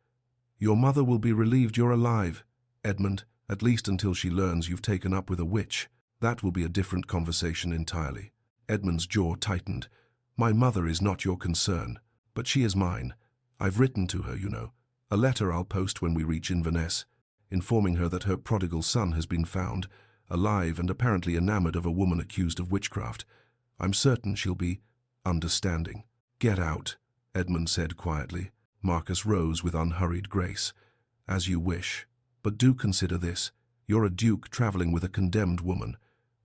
Your mother will be relieved you're alive, Edmund, at least until she learns you've taken up with a witch. That will be a different conversation entirely. Edmund's jaw tightened. My mother is not your concern, but she is mine. I've written to her, you know. A letter I'll post when we reach Inverness, informing her that her prodigal son has been found, alive and apparently enamored of a woman accused of witchcraft. I'm certain she'll be understanding. Get out, Edmund said quietly. Marcus rose with unhurried grace. As you wish. But do consider this. You're a duke traveling with a condemned woman.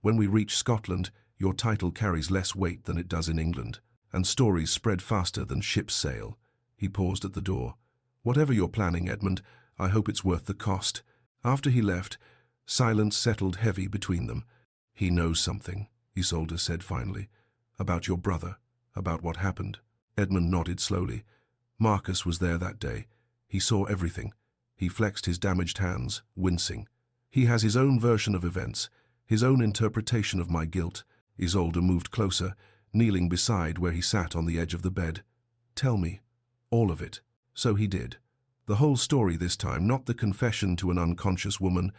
When we reach Scotland, your title carries less weight than it does in England, and stories spread faster than ships sail. He paused at the door. Whatever you're planning, Edmund, I hope it's worth the cost. After he left, silence settled heavy between them. He knows something, Isolde said finally. About your brother, about what happened. Edmund nodded slowly. Marcus was there that day. He saw everything. He flexed his damaged hands, wincing. He has his own version of events, his own interpretation of my guilt. Isolde moved closer, kneeling beside where he sat on the edge of the bed. Tell me. All of it. So he did. The whole story this time, not the confession to an unconscious woman,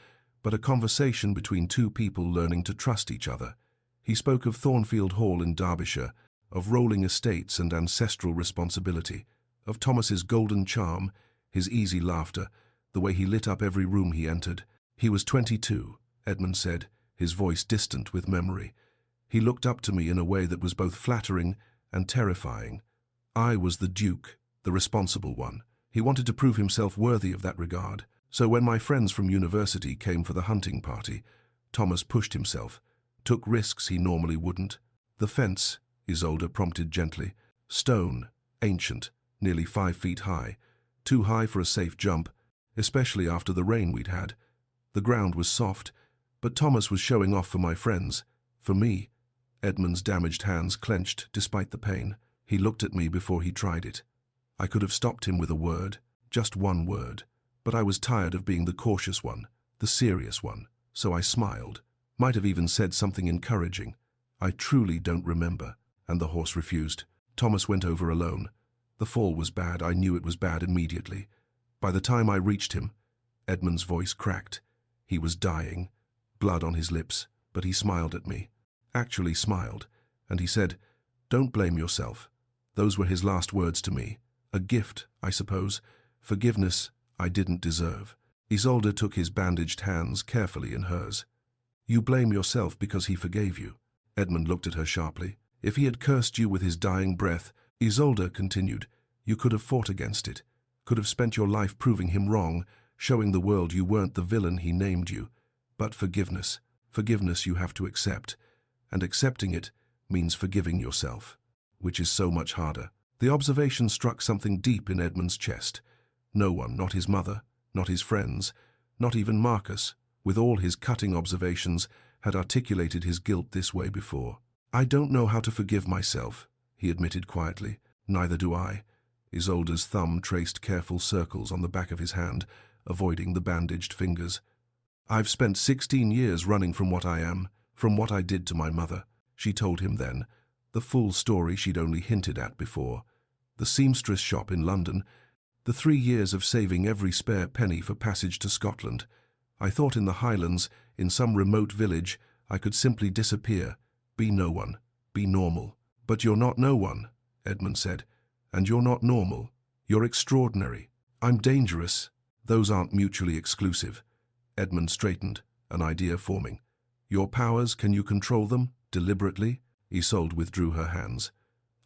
but a conversation between two people learning to trust each other. He spoke of Thornfield Hall in Derbyshire, of rolling estates and ancestral responsibility, of Thomas's golden charm, his easy laughter, the way he lit up every room he entered. He was 22, Edmund said, his voice distant with memory. He looked up to me in a way that was both flattering and terrifying. I was the Duke, the responsible one. He wanted to prove himself worthy of that regard. So when my friends from university came for the hunting party, Thomas pushed himself, took risks he normally wouldn't. The fence, Isolde prompted gently. Stone, ancient, nearly 5 feet high. Too high for a safe jump, especially after the rain we'd had. The ground was soft, but Thomas was showing off for my friends. For me. Edmund's damaged hands clenched despite the pain. He looked at me before he tried it. I could have stopped him with a word, just one word. But I was tired of being the cautious one, the serious one, so I smiled. Might have even said something encouraging. I truly don't remember, and the horse refused. Thomas went over alone. The fall was bad. I knew it was bad immediately. By the time I reached him, Edmund's voice cracked. He was dying, blood on his lips, but he smiled at me. Actually smiled, and he said, "Don't blame yourself." Those were his last words to me. A gift, I suppose. Forgiveness I didn't deserve. Isolde took his bandaged hands carefully in hers. You blame yourself because he forgave you. Edmund looked at her sharply. If he had cursed you with his dying breath, Isolde continued, you could have fought against it, could have spent your life proving him wrong, showing the world you weren't the villain he named you. But forgiveness you have to accept, and accepting it means forgiving yourself, which is so much harder. The observation struck something deep in Edmund's chest. No one, not his mother, not his friends, not even Marcus, with all his cutting observations, had articulated his guilt this way before. I don't know how to forgive myself, he admitted quietly. Neither do I. Isolde's thumb traced careful circles on the back of his hand, avoiding the bandaged fingers. I've spent 16 years running from what I am, from what I did to my mother. She told him then, the full story she'd only hinted at before. The seamstress shop in London, the 3 years of saving every spare penny for passage to Scotland. I thought in the Highlands, in some remote village, I could simply disappear, be no one, be normal. But you're not no one, Edmund said, and you're not normal. You're extraordinary. I'm dangerous. Those aren't mutually exclusive. Edmund straightened, an idea forming. Your powers, can you control them, deliberately? Isolde withdrew her hands.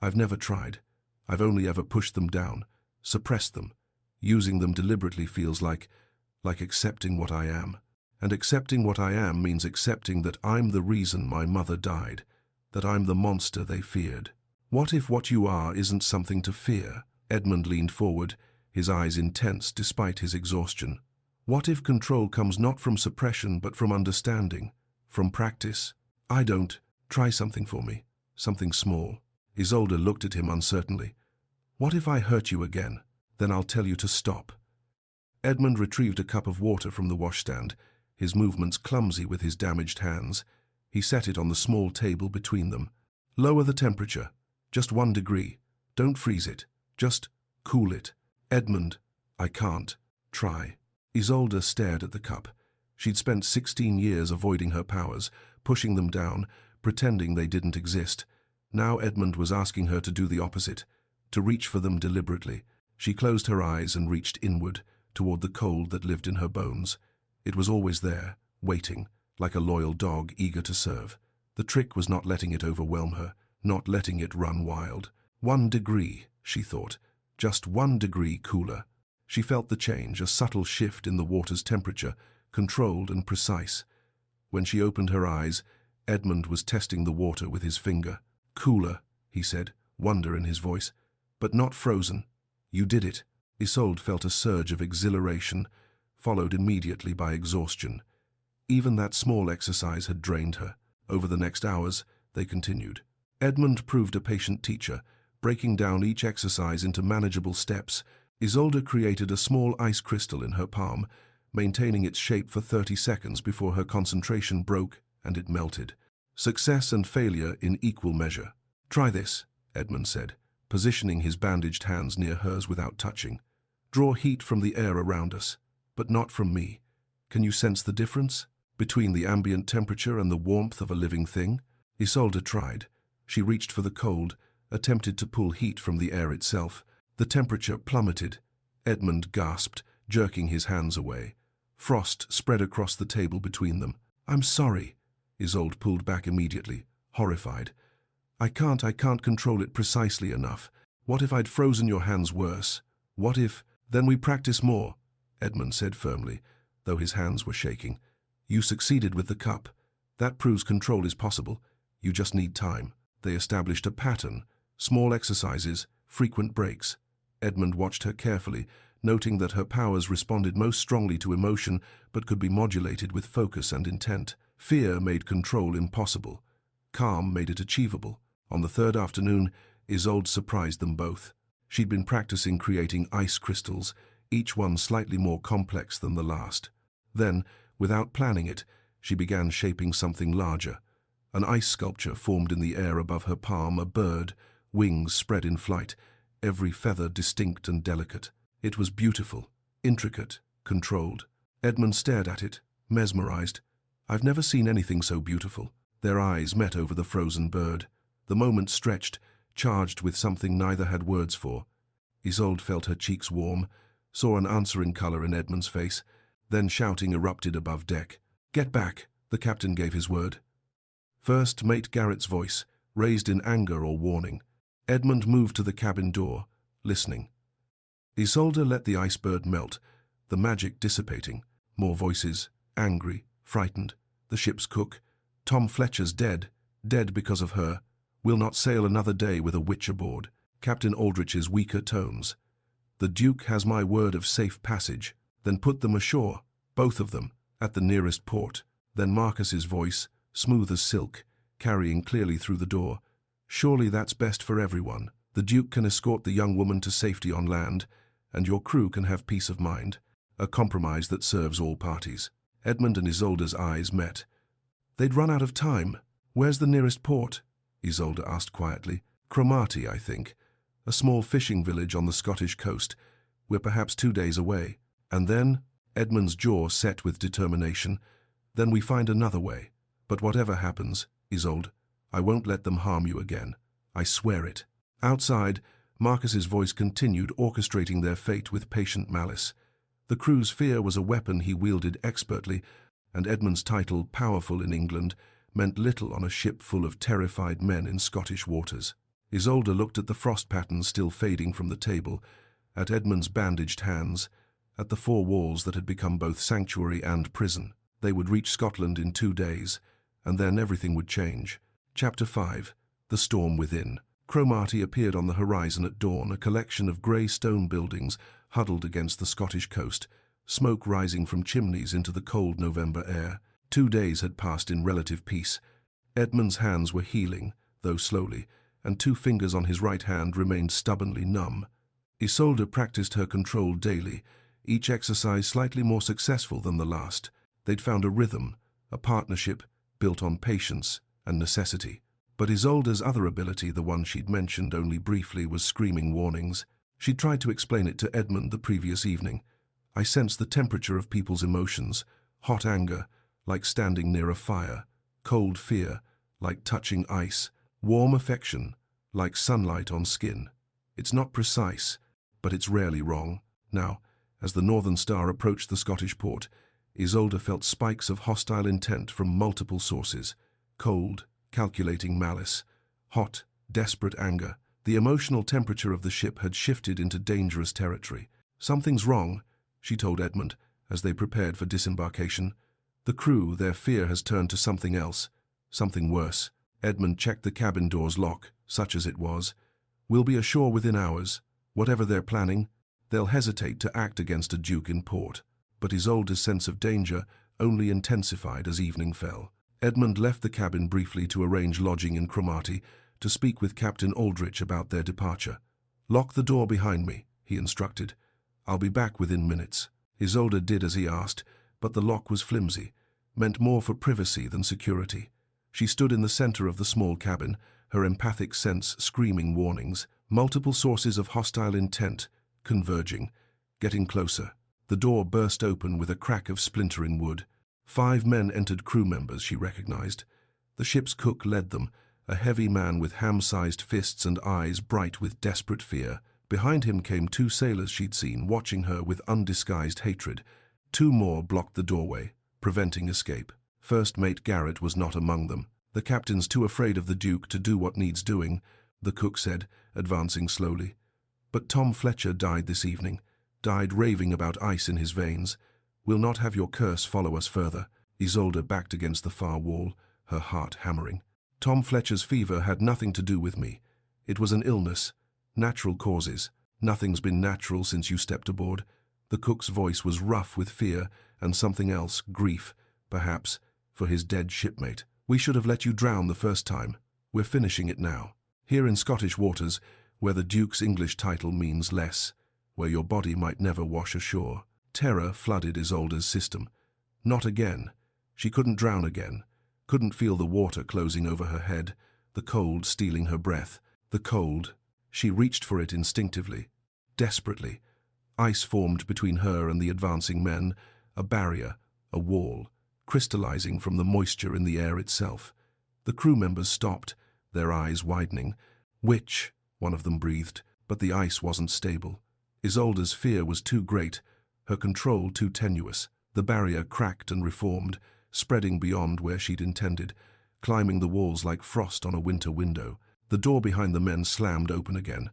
I've never tried. I've only ever pushed them down, suppressed them. Using them deliberately feels like like accepting what I am. And accepting what I am means accepting that I'm the reason my mother died, that I'm the monster they feared. What if what you are isn't something to fear? Edmund leaned forward, his eyes intense despite his exhaustion. What if control comes not from suppression but from understanding, from practice? I don't. Try something for me, something small. Isolde looked at him uncertainly. What if I hurt you again? Then I'll tell you to stop. Edmund retrieved a cup of water from the washstand, his movements clumsy with his damaged hands. He set it on the small table between them. Lower the temperature. Just 1 degree. Don't freeze it. Just cool it. Edmund, I can't. Try. Isolde stared at the cup. She'd spent 16 years avoiding her powers, pushing them down, pretending they didn't exist. Now Edmund was asking her to do the opposite, to reach for them deliberately. She closed her eyes and reached inward, toward the cold that lived in her bones. It was always there, waiting, like a loyal dog eager to serve. The trick was not letting it overwhelm her, not letting it run wild. 1 degree, she thought, just 1 degree cooler. She felt the change, a subtle shift in the water's temperature, controlled and precise. When she opened her eyes, Edmund was testing the water with his finger. Cooler, he said, wonder in his voice, but not frozen. You did it. Isolde felt a surge of exhilaration, followed immediately by exhaustion. Even that small exercise had drained her. Over the next hours, they continued. Edmund proved a patient teacher, breaking down each exercise into manageable steps. Isolde created a small ice crystal in her palm, maintaining its shape for 30 seconds before her concentration broke and it melted. Success and failure in equal measure. Try this, Edmund said, positioning his bandaged hands near hers without touching. Draw heat from the air around us, but not from me. Can you sense the difference between the ambient temperature and the warmth of a living thing? Isolde tried. She reached for the cold, attempted to pull heat from the air itself. The temperature plummeted. Edmund gasped, jerking his hands away. Frost spread across the table between them. I'm sorry. Isolde pulled back immediately, horrified. I can't control it precisely enough. What if I'd frozen your hands worse? What if... Then we practice more, Edmund said firmly, though his hands were shaking. You succeeded with the cup. That proves control is possible. You just need time. They established a pattern, small exercises, frequent breaks. Edmund watched her carefully, noting that her powers responded most strongly to emotion but could be modulated with focus and intent. Fear made control impossible. Calm made it achievable. On the third afternoon, Isolde surprised them both. She'd been practicing creating ice crystals, each one slightly more complex than the last. Then, without planning it, she began shaping something larger. An ice sculpture formed in the air above her palm, a bird, wings spread in flight, every feather distinct and delicate. It was beautiful, intricate, controlled. Edmund stared at it, mesmerized. I've never seen anything so beautiful. Their eyes met over the frozen bird. The moment stretched, charged with something neither had words for. Isolde felt her cheeks warm, saw an answering color in Edmund's face, then shouting erupted above deck. Get back, the captain gave his word. First, Mate Garrett's voice, raised in anger or warning. Edmund moved to the cabin door, listening. Isolde let the ice bird melt, the magic dissipating. More voices, angry, frightened. The ship's cook. Tom Fletcher's dead, dead because of her. We'll not sail another day with a witch aboard. Captain Aldrich's weaker tones. The Duke has my word of safe passage. Then put them ashore, both of them, at the nearest port. Then Marcus's voice, smooth as silk, carrying clearly through the door. Surely that's best for everyone. The Duke can escort the young woman to safety on land, and your crew can have peace of mind, a compromise that serves all parties. Edmund and Isolde's eyes met. They'd run out of time. Where's the nearest port? Isolde asked quietly. Cromarty, I think. A small fishing village on the Scottish coast. We're perhaps 2 days away. And then, Edmund's jaw set with determination, then we find another way. But whatever happens, Isolde, I won't let them harm you again. I swear it. Outside, Marcus's voice continued, orchestrating their fate with patient malice. The crew's fear was a weapon he wielded expertly, and Edmund's title, powerful in England, meant little on a ship full of terrified men in Scottish waters. Isolde looked at the frost patterns still fading from the table, at Edmund's bandaged hands, at the four walls that had become both sanctuary and prison. They would reach Scotland in 2 days, and then everything would change. Chapter 5. The Storm Within. Cromarty appeared on the horizon at dawn, a collection of grey stone buildings huddled against the Scottish coast, smoke rising from chimneys into the cold November air. 2 days had passed in relative peace. Edmund's hands were healing, though slowly, and 2 fingers on his right hand remained stubbornly numb. Isolde practiced her control daily, each exercise slightly more successful than the last. They'd found a rhythm, a partnership built on patience and necessity. But Isolde's other ability, the one she'd mentioned only briefly, was screaming warnings. She'd tried to explain it to Edmund the previous evening. I sensed the temperature of people's emotions, hot anger, like standing near a fire, cold fear, like touching ice, warm affection, like sunlight on skin. It's not precise, but it's rarely wrong. Now, as the Northern Star approached the Scottish port, Isolde felt spikes of hostile intent from multiple sources. Cold, calculating malice. Hot, desperate anger. The emotional temperature of the ship had shifted into dangerous territory. "Something's wrong," she told Edmund, as they prepared for disembarkation. "The crew, their fear has turned to something else. Something worse." Edmund checked the cabin door's lock, such as it was. "We'll be ashore within hours. Whatever they're planning, they'll hesitate to act against a duke in port." But Isolde's sense of danger only intensified as evening fell. Edmund left the cabin briefly to arrange lodging in Cromarty, to speak with Captain Aldrich about their departure. "Lock the door behind me," he instructed. "I'll be back within minutes." Isolde did as he asked, but the lock was flimsy, meant more for privacy than security. She stood in the center of the small cabin, her empathic sense screaming warnings, multiple sources of hostile intent converging, getting closer. The door burst open with a crack of splintering wood. 5 men entered, crew members she recognized. The ship's cook led them, a heavy man with ham-sized fists and eyes bright with desperate fear. Behind him came 2 sailors she'd seen, watching her with undisguised hatred. 2 more blocked the doorway, preventing escape. First Mate Garrett was not among them. "The captain's too afraid of the Duke to do what needs doing," the cook said, advancing slowly. "But Tom Fletcher died this evening, died raving about ice in his veins. We'll not have your curse follow us further." Isolde backed against the far wall, her heart hammering. "Tom Fletcher's fever had nothing to do with me. It was an illness, natural causes. Nothing's been natural since you stepped aboard." The cook's voice was rough with fear and something else, grief, perhaps, for his dead shipmate. "We should have let you drown the first time. We're finishing it now. Here in Scottish waters, where the Duke's English title means less, where your body might never wash ashore." Terror flooded Isolde's system. Not again. She couldn't drown again. Couldn't feel the water closing over her head, the cold stealing her breath. The cold. She reached for it instinctively, desperately. Ice formed between her and the advancing men, a barrier, a wall, crystallizing from the moisture in the air itself. The crew members stopped, their eyes widening. "Witch," one of them breathed, but the ice wasn't stable. Isolde's fear was too great, her control too tenuous. The barrier cracked and reformed, spreading beyond where she'd intended, climbing the walls like frost on a winter window. The door behind the men slammed open again.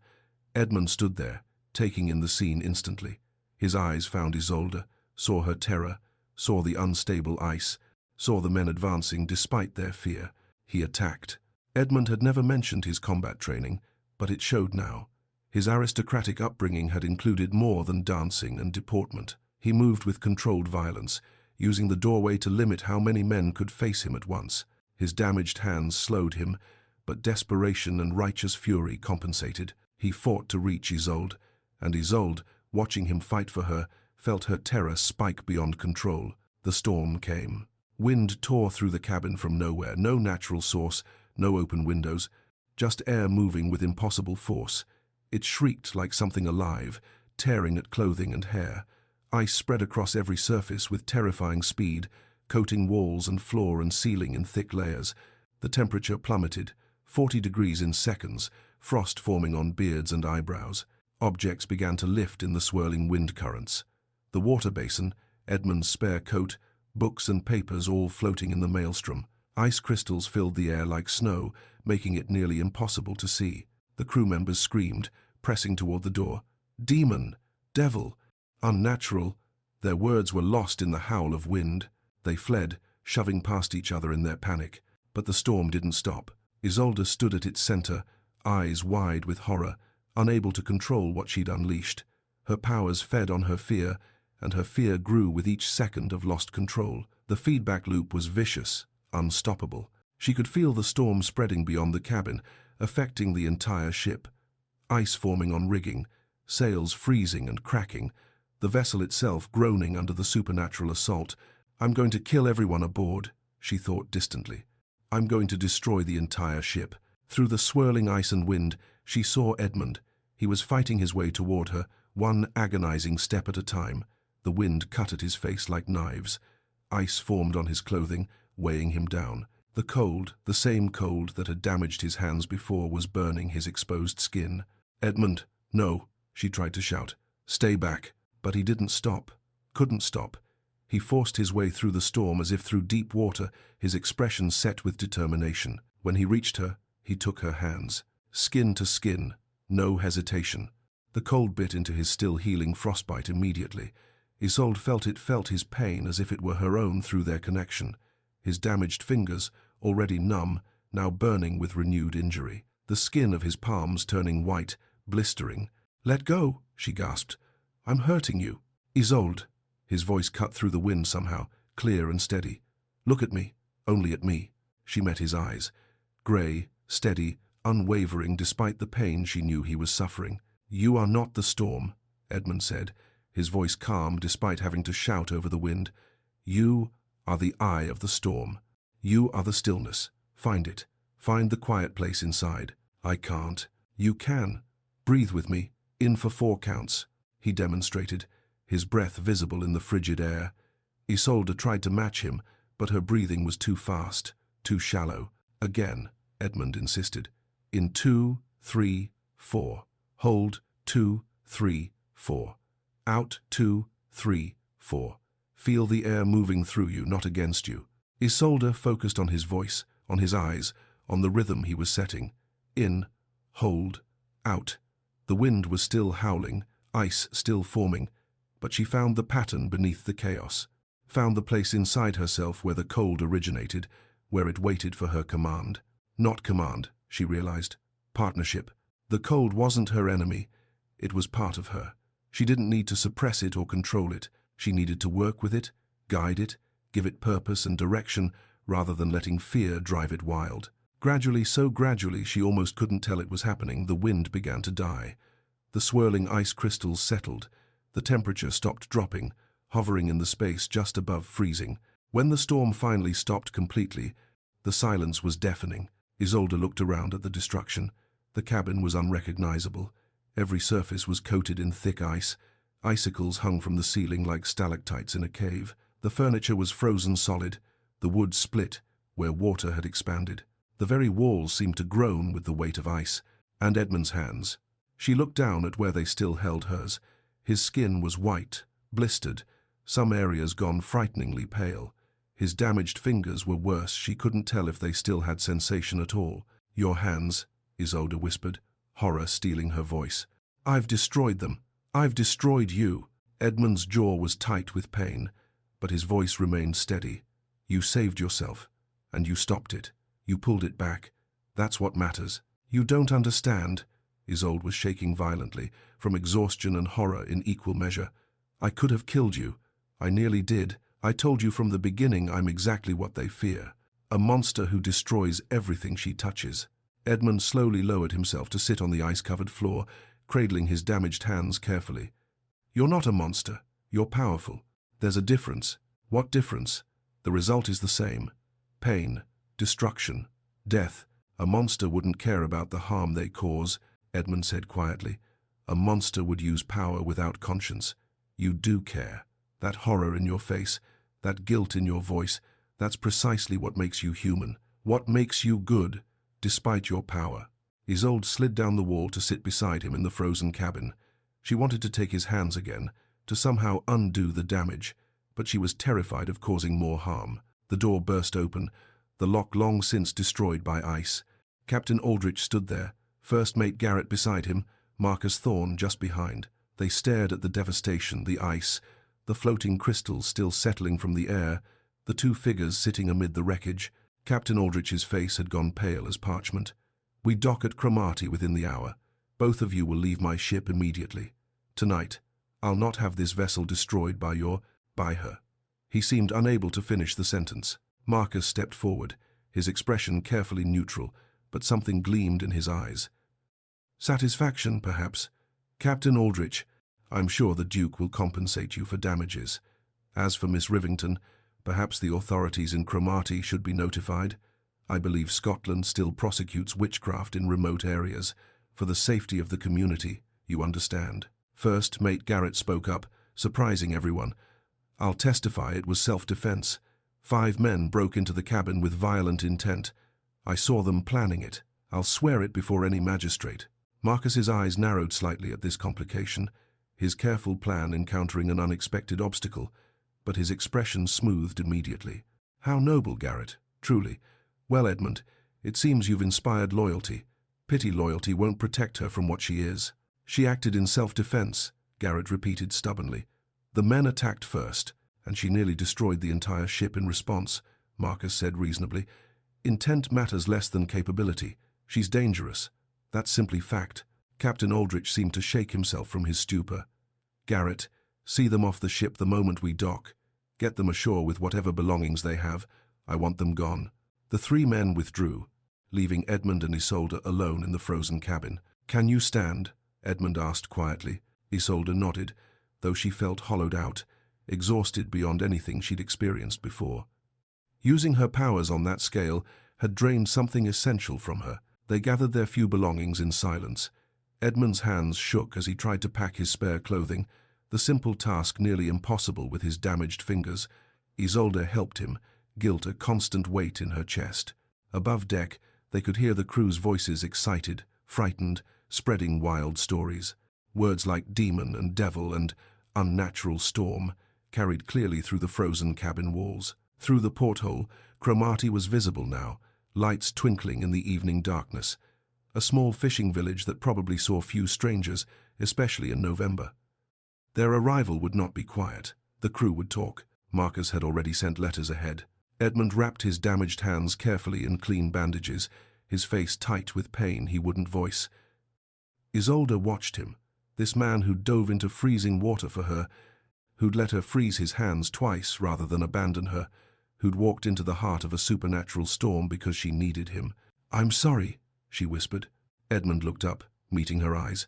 Edmund stood there, taking in the scene instantly. His eyes found Isolde, saw her terror, saw the unstable ice, saw the men advancing despite their fear. He attacked. Edmund had never mentioned his combat training, but it showed now. His aristocratic upbringing had included more than dancing and deportment. He moved with controlled violence, using the doorway to limit how many men could face him at once. His damaged hands slowed him, but desperation and righteous fury compensated. He fought to reach Isolde, and Isolde, watching him fight for her, felt her terror spike beyond control. The storm came. Wind tore through the cabin from nowhere, no natural source, no open windows, just air moving with impossible force. It shrieked like something alive, tearing at clothing and hair. Ice spread across every surface with terrifying speed, coating walls and floor and ceiling in thick layers. The temperature plummeted, 40 degrees in seconds, frost forming on beards and eyebrows. Objects began to lift in the swirling wind currents. The water basin, Edmund's spare coat, books and papers all floating in the maelstrom. Ice crystals filled the air like snow, making it nearly impossible to see. The crew members screamed, pressing toward the door. "Demon! Devil!" Unnatural. Their words were lost in the howl of wind. They fled, shoving past each other in their panic. But the storm didn't stop. Isolde stood at its center, eyes wide with horror, unable to control what she'd unleashed. Her powers fed on her fear, and her fear grew with each second of lost control. The feedback loop was vicious, unstoppable. She could feel the storm spreading beyond the cabin, affecting the entire ship. Ice forming on rigging, sails freezing and cracking, the vessel itself groaning under the supernatural assault. "I'm going to kill everyone aboard," she thought distantly. "I'm going to destroy the entire ship." Through the swirling ice and wind, she saw Edmund. He was fighting his way toward her, one agonizing step at a time. The wind cut at his face like knives. Ice formed on his clothing, weighing him down. The cold, the same cold that had damaged his hands before, was burning his exposed skin. "Edmund, no," she tried to shout. "Stay back." But he didn't stop, couldn't stop. He forced his way through the storm as if through deep water, his expression set with determination. When he reached her, he took her hands. Skin to skin, no hesitation. The cold bit into his still healing frostbite immediately. Isolde felt his pain as if it were her own through their connection. His damaged fingers, already numb, now burning with renewed injury. The skin of his palms turning white, blistering. "Let go," she gasped. "I'm hurting you." "Isolde." His voice cut through the wind somehow, clear and steady. "Look at me, only at me." She met his eyes. Grey, steady, unwavering despite the pain she knew he was suffering. "You are not the storm," Edmund said, his voice calm despite having to shout over the wind. "You are the eye of the storm. You are the stillness. Find it. Find the quiet place inside." "I can't." "You can. Breathe with me. In for 4 counts." He demonstrated, his breath visible in the frigid air. Isolde tried to match him, but her breathing was too fast, too shallow. "Again," Edmund insisted. "In 2, 3, 4. Hold 2, 3, 4. Out 2, 3, 4. Feel the air moving through you, not against you." Isolde focused on his voice, on his eyes, on the rhythm he was setting. In, hold, out. The wind was still howling, ice still forming, but she found the pattern beneath the chaos, found the place inside herself where the cold originated, where it waited for her command. Not command, she realized. Partnership. The cold wasn't her enemy. It was part of her. She didn't need to suppress it or control it. She needed to work with it, guide it, give it purpose and direction, rather than letting fear drive it wild. Gradually, so gradually she almost couldn't tell it was happening, the wind began to die. The swirling ice crystals settled. The temperature stopped dropping, hovering in the space just above freezing. When the storm finally stopped completely, the silence was deafening. Isolde looked around at the destruction. The cabin was unrecognizable. Every surface was coated in thick ice. Icicles hung from the ceiling like stalactites in a cave. The furniture was frozen solid. The wood split where water had expanded. The very walls seemed to groan with the weight of ice. And Edmund's hands. She looked down at where they still held hers. His skin was white, blistered, some areas gone frighteningly pale. His damaged fingers were worse. She couldn't tell if they still had sensation at all. "Your hands," Isolde whispered, horror stealing her voice. "I've destroyed them. I've destroyed you." Edmund's jaw was tight with pain, but his voice remained steady. "You saved yourself, and you stopped it. You pulled it back. That's what matters." "You don't understand." Isolde was shaking violently, from exhaustion and horror in equal measure. "I could have killed you. I nearly did. I told you from the beginning I'm exactly what they fear. A monster who destroys everything she touches." Edmund slowly lowered himself to sit on the ice-covered floor, cradling his damaged hands carefully. "You're not a monster. You're powerful. There's a difference." "What difference?" "The result is the same. Pain, destruction, death. A monster wouldn't care about the harm they cause," Edmund said quietly. "A monster would use power without conscience. You do care. That horror in your face, that guilt in your voice, that's precisely what makes you human. What makes you good, despite your power." Isolde slid down the wall to sit beside him in the frozen cabin. She wanted to take his hands again, to somehow undo the damage, but she was terrified of causing more harm. The door burst open, the lock long since destroyed by ice. Captain Aldrich stood there, First Mate Garrett beside him, Marcus Thorne just behind. They stared at the devastation, the ice, the floating crystals still settling from the air, the two figures sitting amid the wreckage. Captain Aldrich's face had gone pale as parchment. "We dock at Cromarty within the hour. Both of you will leave my ship immediately. Tonight, I'll not have this vessel destroyed by her." He seemed unable to finish the sentence. Marcus stepped forward, his expression carefully neutral, but something gleamed in his eyes. "Satisfaction, perhaps. Captain Aldrich, I'm sure the Duke will compensate you for damages. As for Miss Rivington, perhaps the authorities in Cromarty should be notified. I believe Scotland still prosecutes witchcraft in remote areas, for the safety of the community, you understand." First Mate Garrett spoke up, surprising everyone. "I'll testify it was self-defense. 5 men broke into the cabin with violent intent. I saw them planning it. I'll swear it before any magistrate." Marcus's eyes narrowed slightly at this complication, his careful plan encountering an unexpected obstacle, but his expression smoothed immediately. "How noble, Garrett, truly. Well, Edmund, it seems you've inspired loyalty. Pity loyalty won't protect her from what she is." "She acted in self-defense," Garrett repeated stubbornly. "The men attacked first, and she nearly destroyed the entire ship in response," Marcus said reasonably. "Intent matters less than capability. She's dangerous. That's simply fact." Captain Aldrich seemed to shake himself from his stupor. "Garrett, see them off the ship the moment we dock. Get them ashore with whatever belongings they have. I want them gone." The 3 men withdrew, leaving Edmund and Isolde alone in the frozen cabin. "Can you stand?" Edmund asked quietly. Isolde nodded, though she felt hollowed out, exhausted beyond anything she'd experienced before. Using her powers on that scale had drained something essential from her. They gathered their few belongings in silence. Edmund's hands shook as he tried to pack his spare clothing, the simple task nearly impossible with his damaged fingers. Isolde helped him, guilt a constant weight in her chest. Above deck, they could hear the crew's voices, excited, frightened, spreading wild stories. Words like demon and devil and unnatural storm carried clearly through the frozen cabin walls. Through the porthole, Cromarty was visible now, lights twinkling in the evening darkness. A small fishing village that probably saw few strangers, especially in November. Their arrival would not be quiet. The crew would talk. Marcus had already sent letters ahead. Edmund wrapped his damaged hands carefully in clean bandages, his face tight with pain he wouldn't voice. Isolde watched him, this man who dove into freezing water for her, who'd let her freeze his hands twice rather than abandon her, who'd walked into the heart of a supernatural storm because she needed him. "I'm sorry," she whispered. Edmund looked up, meeting her eyes.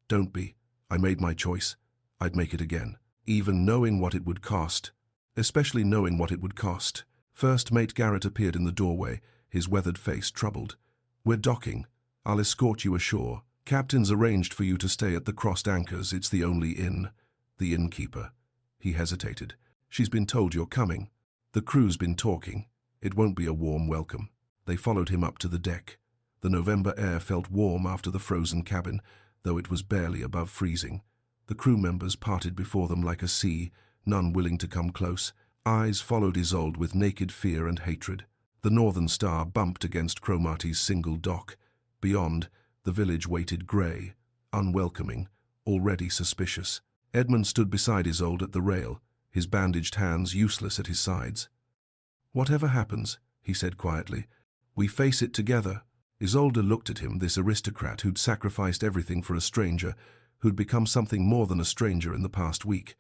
"Don't be. I made my choice. I'd make it again. Even knowing what it would cost. Especially knowing what it would cost." First Mate Garrett appeared in the doorway, his weathered face troubled. "We're docking. I'll escort you ashore. Captain's arranged for you to stay at the Crossed Anchors. It's the only inn." The innkeeper. He hesitated. "She's been told you're coming. The crew's been talking. It won't be a warm welcome." They followed him up to the deck. The November air felt warm after the frozen cabin, though it was barely above freezing. The crew members parted before them like a sea, none willing to come close. Eyes followed Isolde with naked fear and hatred. The Northern Star bumped against Cromarty's single dock. Beyond, the village waited grey, unwelcoming, already suspicious. Edmund stood beside Isolde at the rail, his bandaged hands useless at his sides. "Whatever happens," he said quietly, "we face it together." Isolde looked at him, this aristocrat who'd sacrificed everything for a stranger, who'd become something more than a stranger in the past week.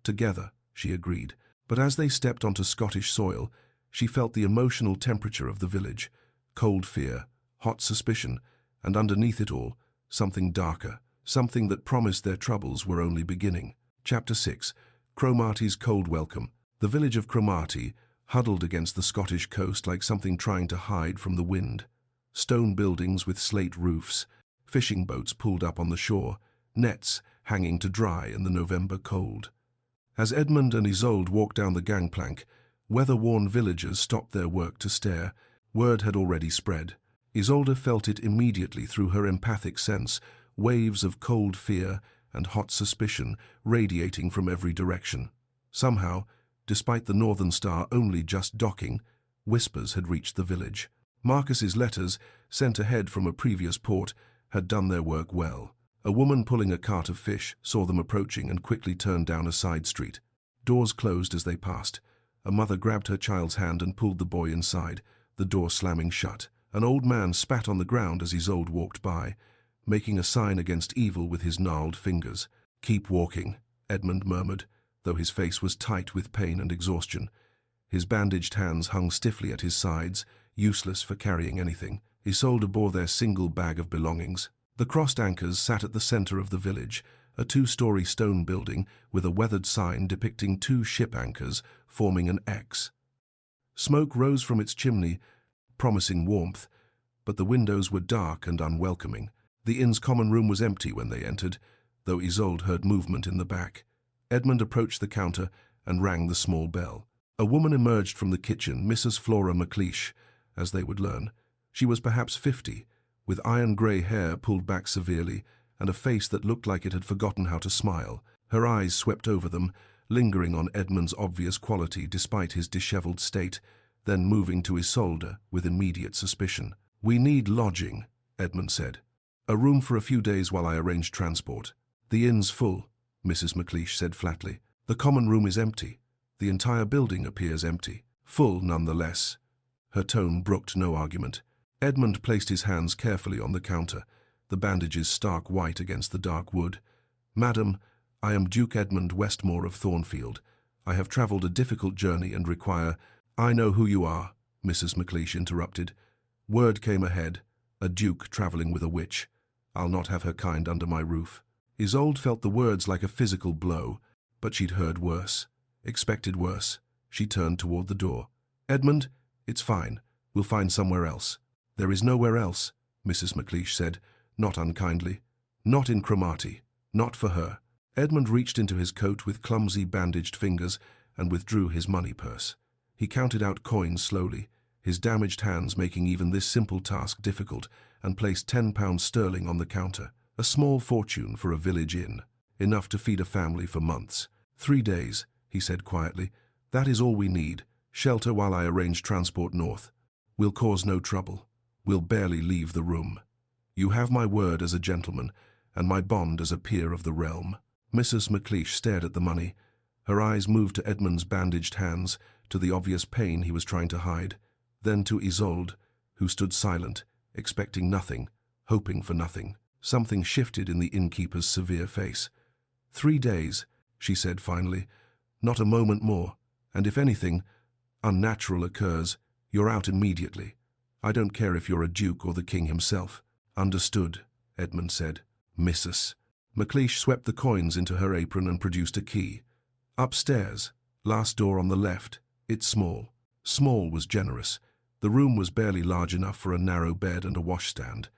"Together," she agreed. But as they stepped onto Scottish soil, she felt the emotional temperature of the village. Cold fear, hot suspicion, and underneath it all, something darker, something that promised their troubles were only beginning. Chapter 6. Cromarty's Cold Welcome. The village of Cromarty huddled against the Scottish coast like something trying to hide from the wind. Stone buildings with slate roofs, fishing boats pulled up on the shore, nets hanging to dry in the November cold. As Edmund and Isolde walked down the gangplank, weather-worn villagers stopped their work to stare. Word had already spread. Isolde felt it immediately through her empathic sense, waves of cold fear and hot suspicion radiating from every direction. Somehow, despite the Northern Star only just docking, whispers had reached the village. Marcus's letters, sent ahead from a previous port, had done their work well. A woman pulling a cart of fish saw them approaching and quickly turned down a side street. Doors closed as they passed. A mother grabbed her child's hand and pulled the boy inside, the door slamming shut. An old man spat on the ground as Isolde walked by, making a sign against evil with his gnarled fingers. "Keep walking," Edmund murmured, though his face was tight with pain and exhaustion. His bandaged hands hung stiffly at his sides, useless for carrying anything. Isolde bore their single bag of belongings. The crossed anchors sat at the center of the village, a two-story stone building with a weathered sign depicting two ship anchors forming an X. Smoke rose from its chimney, promising warmth, but the windows were dark and unwelcoming. The inn's common room was empty when they entered, though Isolde heard movement in the back. Edmund approached the counter and rang the small bell. A woman emerged from the kitchen, Mrs. Flora McLeish, as they would learn. She was perhaps 50, with iron-grey hair pulled back severely and a face that looked like it had forgotten how to smile. Her eyes swept over them, lingering on Edmund's obvious quality despite his disheveled state, then moving to Isolde with immediate suspicion. "We need lodging," Edmund said. "A room for a few days while I arrange transport." "The inn's full," Mrs. McLeish said flatly. "The common room is empty. The entire building appears empty." "Full nonetheless." Her tone brooked no argument. Edmund placed his hands carefully on the counter, the bandages stark white against the dark wood. "Madam, I am Duke Edmund Westmore of Thornfield. I have travelled a difficult journey and require—" "I know who you are," Mrs. McLeish interrupted. "Word came ahead, a duke travelling with a witch. I'll not have her kind under my roof." Isolde felt the words like a physical blow, but she'd heard worse, expected worse. She turned toward the door. "Edmund, it's fine. We'll find somewhere else." "There is nowhere else," Mrs. McLeish said, not unkindly. "Not in Cromarty. Not for her." Edmund reached into his coat with clumsy bandaged fingers and withdrew his money purse. He counted out coins slowly, his damaged hands making even this simple task difficult, and placed £10 on the counter, a small fortune for a village inn, enough to feed a family for months. 3 days, he said quietly. "That is all we need. Shelter while I arrange transport north. We'll cause no trouble. We'll barely leave the room. You have my word as a gentleman, and my bond as a peer of the realm." Mrs. McLeish stared at the money. Her eyes moved to Edmund's bandaged hands, to the obvious pain he was trying to hide, then to Isolde, who stood silent, expecting nothing, hoping for nothing. Something shifted in the innkeeper's severe face. 3 days, she said finally, "not a moment more, and if anything unnatural occurs, you're out immediately. I don't care if you're a duke or the king himself." "Understood," Edmund said. "Mrs." McLeish swept the coins into her apron and produced a key. "Upstairs, last door on the left. It's small." Small was generous. The room was barely large enough for a narrow bed and a washstand.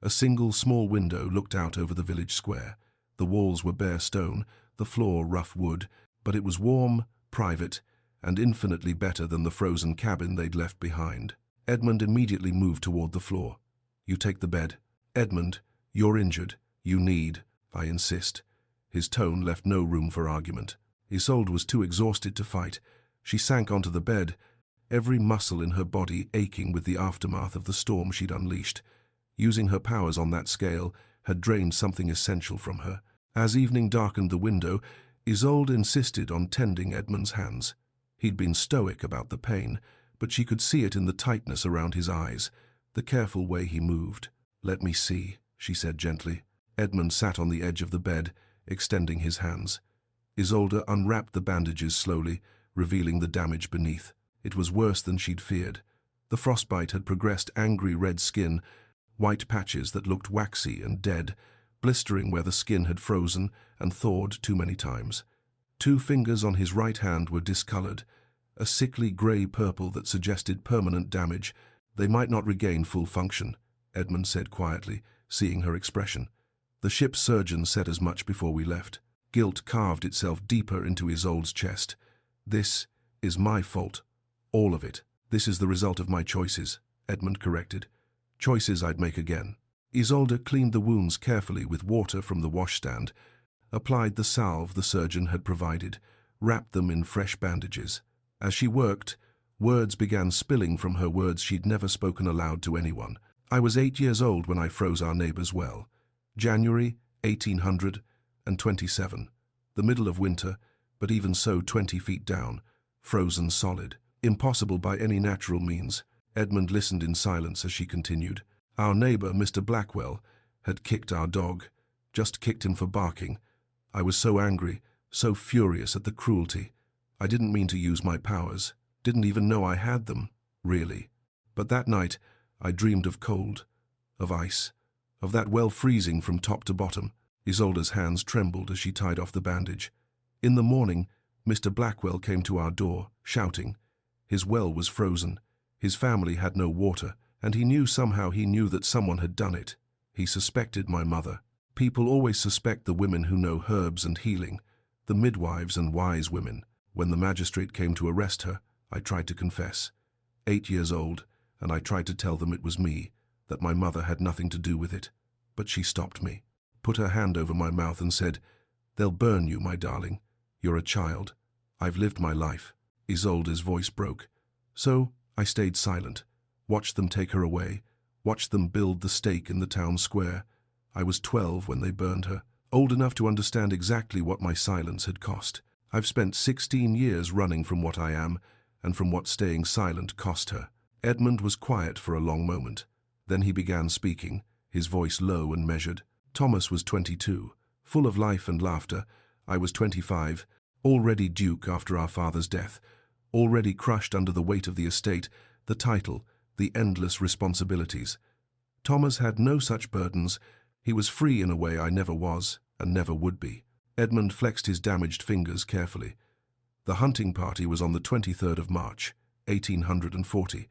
A single small window looked out over the village square. The walls were bare stone, the floor rough wood, but it was warm, private, and infinitely better than the frozen cabin they'd left behind. Edmund immediately moved toward the floor. "You take the bed." "Edmund, you're injured. You need, I insist." His tone left no room for argument. Isolde was too exhausted to fight. She sank onto the bed, every muscle in her body aching with the aftermath of the storm she'd unleashed. Using her powers on that scale had drained something essential from her. As evening darkened the window, Isolde insisted on tending Edmund's hands. He'd been stoic about the pain, but she could see it in the tightness around his eyes, the careful way he moved. "Let me see," she said gently. Edmund sat on the edge of the bed, extending his hands. Isolde unwrapped the bandages slowly, revealing the damage beneath. It was worse than she'd feared. The frostbite had progressed angry red skin, white patches that looked waxy and dead, blistering where the skin had frozen and thawed too many times. 2 fingers on his right hand were discolored, a sickly grey purple that suggested permanent damage. "They might not regain full function," Edmund said quietly, seeing her expression. "The ship's surgeon said as much before we left." Guilt carved itself deeper into Isolde's chest. "This is my fault. All of it. This is the result of my choices," Edmund corrected. "Choices I'd make again." Isolde cleaned the wounds carefully with water from the washstand, applied the salve the surgeon had provided, wrapped them in fresh bandages. As she worked, words began spilling from her, words she'd never spoken aloud to anyone. "I was 8 years old when I froze our neighbor's well. January 1827. The middle of winter, but even so 20 feet down, frozen solid. Impossible by any natural means. Edmund listened in silence as she continued. Our neighbor, Mr. Blackwell, had kicked our dog, just kicked him for barking. I was so angry, so furious at the cruelty. I didn't mean to use my powers, didn't even know I had them, really. But that night, I dreamed of cold, of ice, of that well freezing from top to bottom. Isolde's hands trembled as she tied off the bandage. In the morning, Mr. Blackwell came to our door, shouting. His well was frozen. His family had no water, and he knew that someone had done it. He suspected my mother. People always suspect the women who know herbs and healing, the midwives and wise women. When the magistrate came to arrest her, I tried to confess. 8 years old, and I tried to tell them it was me, that my mother had nothing to do with it. But she stopped me, put her hand over my mouth and said, "They'll burn you, my darling. You're a child. I've lived my life." Isolde's voice broke. So I stayed silent, watched them take her away, watched them build the stake in the town square. I was 12 when they burned her, old enough to understand exactly what my silence had cost. I've spent 16 years running from what I am, and from what staying silent cost her. Edmund was quiet for a long moment. Then he began speaking, his voice low and measured. Thomas was 22, full of life and laughter. I was 25, already Duke after our father's death, already crushed under the weight of the estate, the title, the endless responsibilities. Thomas had no such burdens. He was free in a way I never was and never would be. Edmund flexed his damaged fingers carefully. The hunting party was on the 23rd of March, 1840.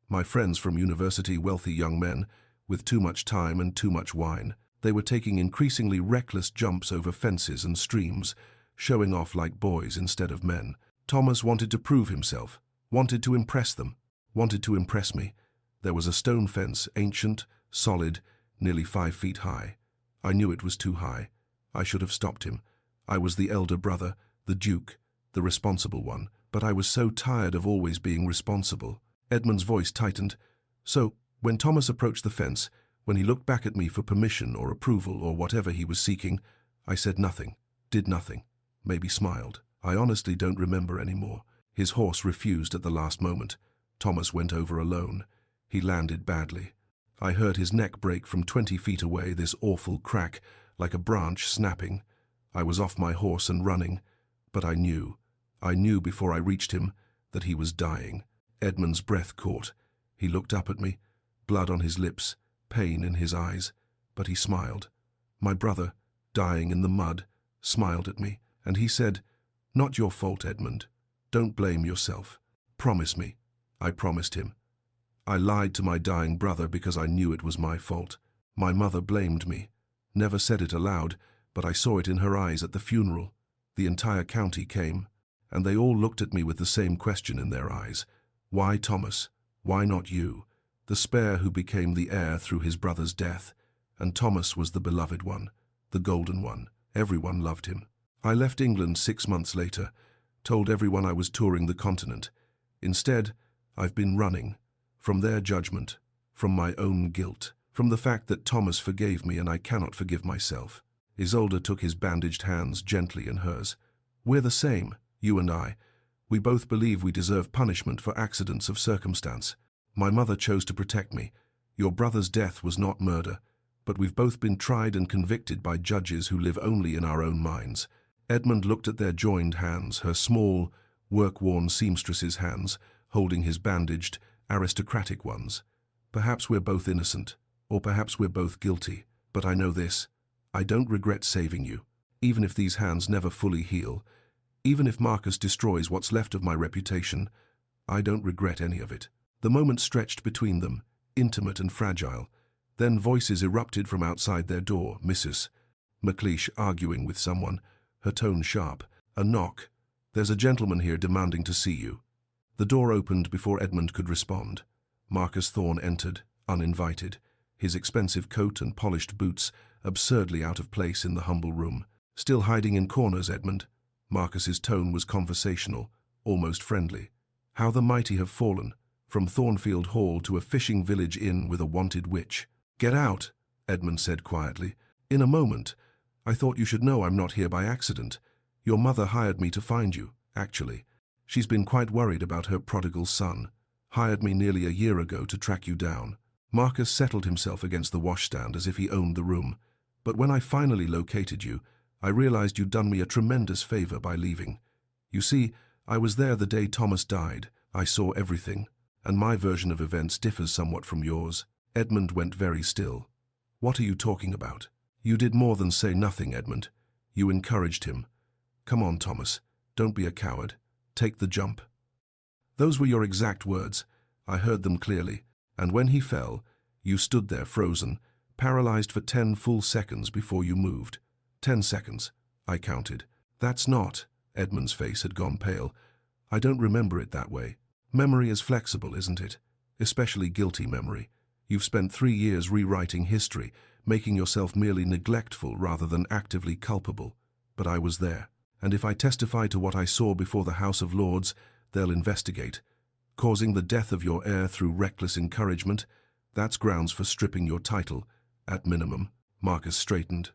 My friends from university, wealthy young men, with too much time and too much wine. They were taking increasingly reckless jumps over fences and streams, showing off like boys instead of men. Thomas wanted to prove himself, wanted to impress them, wanted to impress me. There was a stone fence, ancient, solid, nearly 5 feet high. I knew it was too high. I should have stopped him. I was the elder brother, the Duke, the responsible one, but I was so tired of always being responsible. Edmund's voice tightened. So, when Thomas approached the fence, when he looked back at me for permission or approval or whatever he was seeking, I said nothing, did nothing, maybe smiled. I honestly don't remember anymore. His horse refused at the last moment. Thomas went over alone. He landed badly. I heard his neck break from 20 feet away, this awful crack, like a branch snapping. I was off my horse and running, but I knew before I reached him that he was dying. Edmund's breath caught. He looked up at me, blood on his lips, pain in his eyes, but he smiled. My brother, dying in the mud, smiled at me, and he said, "Not your fault, Edmund. Don't blame yourself. Promise me." I promised him. I lied to my dying brother because I knew it was my fault. My mother blamed me. Never said it aloud, but I saw it in her eyes at the funeral. The entire county came, and they all looked at me with the same question in their eyes. Why Thomas? Why not you? The spare who became the heir through his brother's death. And Thomas was the beloved one, the golden one. Everyone loved him. I left England 6 months later, told everyone I was touring the continent. Instead, I've been running, from their judgment, from my own guilt, from the fact that Thomas forgave me and I cannot forgive myself. Isolde took his bandaged hands gently in hers. We're the same, you and I. We both believe we deserve punishment for accidents of circumstance. My mother chose to protect me. Your brother's death was not murder, but we've both been tried and convicted by judges who live only in our own minds. Edmund looked at their joined hands, her small, work-worn seamstress's hands, holding his bandaged, aristocratic ones. Perhaps we're both innocent, or perhaps we're both guilty, but I know this. I don't regret saving you, even if these hands never fully heal. Even if Marcus destroys what's left of my reputation, I don't regret any of it. The moment stretched between them, intimate and fragile. Then voices erupted from outside their door, Mrs. McLeish arguing with someone, her tone sharp. A knock. There's a gentleman here demanding to see you. The door opened before Edmund could respond. Marcus Thorne entered, uninvited, his expensive coat and polished boots absurdly out of place in the humble room. Still hiding in corners, Edmund. Marcus's tone was conversational, almost friendly. How the mighty have fallen, from Thornfield Hall to a fishing village inn with a wanted witch. Get out, Edmund said quietly. In a moment, I thought you should know I'm not here by accident. Your mother hired me to find you, actually. She's been quite worried about her prodigal son. Hired me nearly a year ago to track you down. Marcus settled himself against the washstand as if he owned the room. But when I finally located you, I realized you'd done me a tremendous favor by leaving. You see, I was there the day Thomas died. I saw everything, and my version of events differs somewhat from yours. Edmund went very still. What are you talking about? You did more than say nothing, Edmund. You encouraged him. Come on, Thomas. Don't be a coward. Take the jump. Those were your exact words. I heard them clearly. And when he fell, you stood there frozen, paralyzed for 10 full seconds before you moved. 10 seconds, I counted. That's not. Edmund's face had gone pale. I don't remember it that way. Memory is flexible, isn't it? Especially guilty memory. You've spent 3 years rewriting history, making yourself merely neglectful rather than actively culpable. But I was there, and if I testify to what I saw before the House of Lords, they'll investigate. Causing the death of your heir through reckless encouragement, that's grounds for stripping your title, at minimum. Marcus straightened.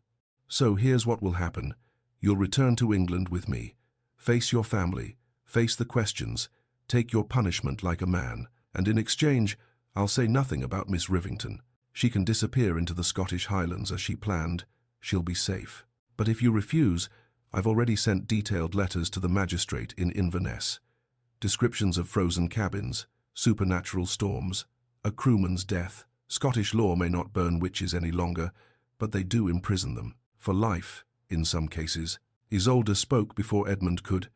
So here's what will happen. You'll return to England with me. Face your family, face the questions, take your punishment like a man, and in exchange, I'll say nothing about Miss Rivington. She can disappear into the Scottish Highlands as she planned. She'll be safe. But if you refuse, I've already sent detailed letters to the magistrate in Inverness. Descriptions of frozen cabins, supernatural storms, a crewman's death. Scottish law may not burn witches any longer, but they do imprison them. For life, in some cases. Isolde spoke before Edmund could.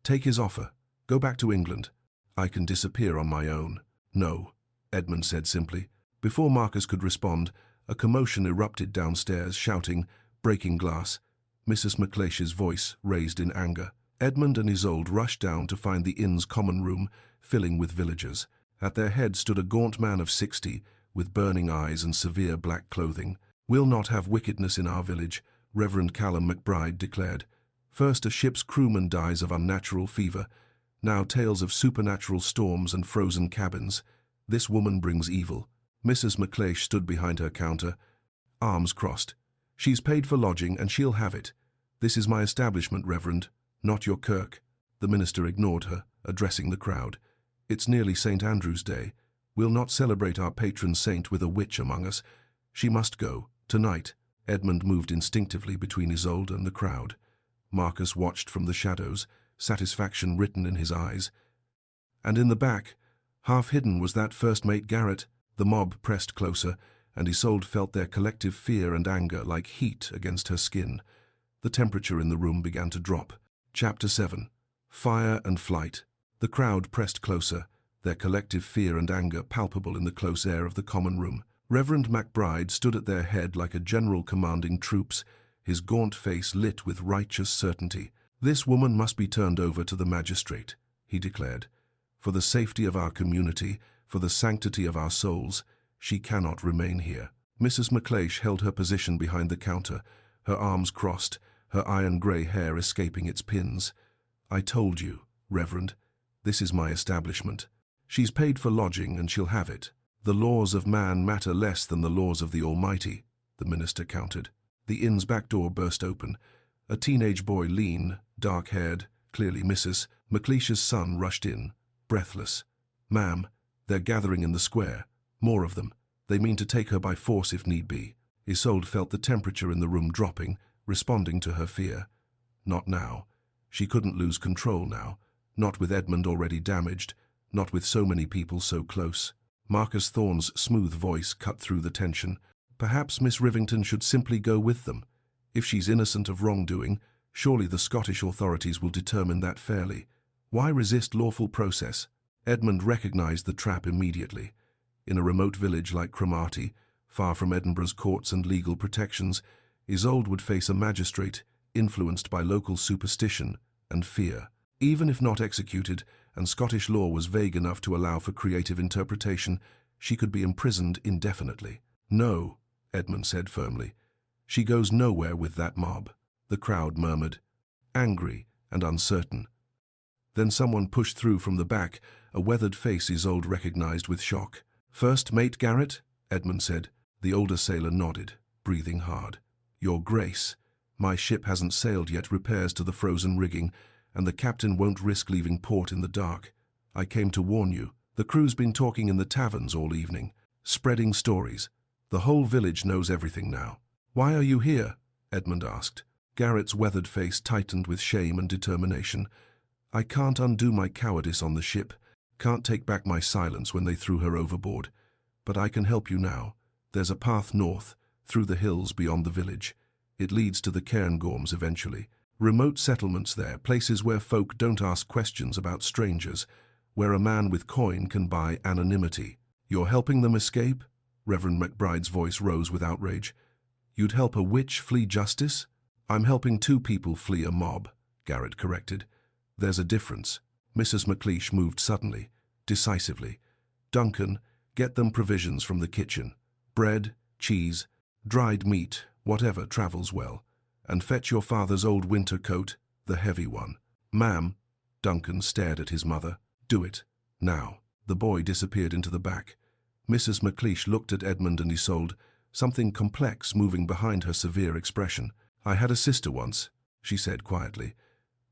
Take his offer. Go back to England. I can disappear on my own. No, Edmund said simply. Before Marcus could respond, a commotion erupted downstairs, shouting, breaking glass. Mrs. McLeish's voice raised in anger. Edmund and Isolde rushed down to find the inn's common room filling with villagers. At their head stood a gaunt man of 60, with burning eyes and severe black clothing. We'll not have wickedness in our village, Reverend Callum McBride declared. First a ship's crewman dies of unnatural fever, now tales of supernatural storms and frozen cabins. This woman brings evil. Mrs. McLeish stood behind her counter, arms crossed. She's paid for lodging and she'll have it. This is my establishment, Reverend, not your kirk. The minister ignored her, addressing the crowd. It's nearly St. Andrew's Day. We'll not celebrate our patron saint with a witch among us. She must go, tonight. Edmund moved instinctively between Isolde and the crowd. Marcus watched from the shadows, satisfaction written in his eyes. And in the back, half hidden, was that first mate Garrett. The mob pressed closer, and Isolde felt their collective fear and anger like heat against her skin. The temperature in the room began to drop. Chapter 7. Fire and Flight. The crowd pressed closer, their collective fear and anger palpable in the close air of the common room. Reverend McBride stood at their head like a general commanding troops, his gaunt face lit with righteous certainty. This woman must be turned over to the magistrate, he declared. For the safety of our community, for the sanctity of our souls, she cannot remain here. Mrs. McLeish held her position behind the counter, her arms crossed, her iron-grey hair escaping its pins. I told you, Reverend, this is my establishment. She's paid for lodging and she'll have it. The laws of man matter less than the laws of the Almighty, the minister countered. The inn's back door burst open. A teenage boy, lean, dark-haired, clearly Mrs. McLeish's son, rushed in, breathless. Ma'am, they're gathering in the square. More of them. They mean to take her by force if need be. Isolde felt the temperature in the room dropping, responding to her fear. Not now. She couldn't lose control now. Not with Edmund already damaged. Not with so many people so close. Marcus Thorne's smooth voice cut through the tension. Perhaps Miss Rivington should simply go with them. If she's innocent of wrongdoing, surely the Scottish authorities will determine that fairly. Why resist lawful process? Edmund recognized the trap immediately. In a remote village like Cromarty, far from Edinburgh's courts and legal protections, Isolde would face a magistrate influenced by local superstition and fear. Even if not executed, and Scottish law was vague enough to allow for creative interpretation, she could be imprisoned indefinitely. No, Edmund said firmly. She goes nowhere with that mob. The crowd murmured, angry and uncertain. Then someone pushed through from the back, a weathered face Isolde recognized with shock. First Mate Garrett, Edmund said. The older sailor nodded, breathing hard. Your Grace. My ship hasn't sailed yet, repairs to the frozen rigging, and the captain won't risk leaving port in the dark. I came to warn you. The crew's been talking in the taverns all evening, spreading stories. The whole village knows everything now. Why are you here? Edmund asked. Garrett's weathered face tightened with shame and determination. I can't undo my cowardice on the ship, can't take back my silence when they threw her overboard. But I can help you now. There's a path north, through the hills beyond the village. It leads to the Cairngorms eventually. Remote settlements there, places where folk don't ask questions about strangers, where a man with coin can buy anonymity. You're helping them escape? Reverend McBride's voice rose with outrage. You'd help a witch flee justice? I'm helping 2 people flee a mob, Garrett corrected. There's a difference. Mrs. McLeish moved suddenly, decisively. Duncan, get them provisions from the kitchen. Bread, cheese, dried meat, whatever travels well. And fetch your father's old winter coat, the heavy one. Ma'am, Duncan stared at his mother. Do it, now. The boy disappeared into the back. Mrs. McLeish looked at Edmund and Isolde, something complex moving behind her severe expression. I had a sister once, she said quietly.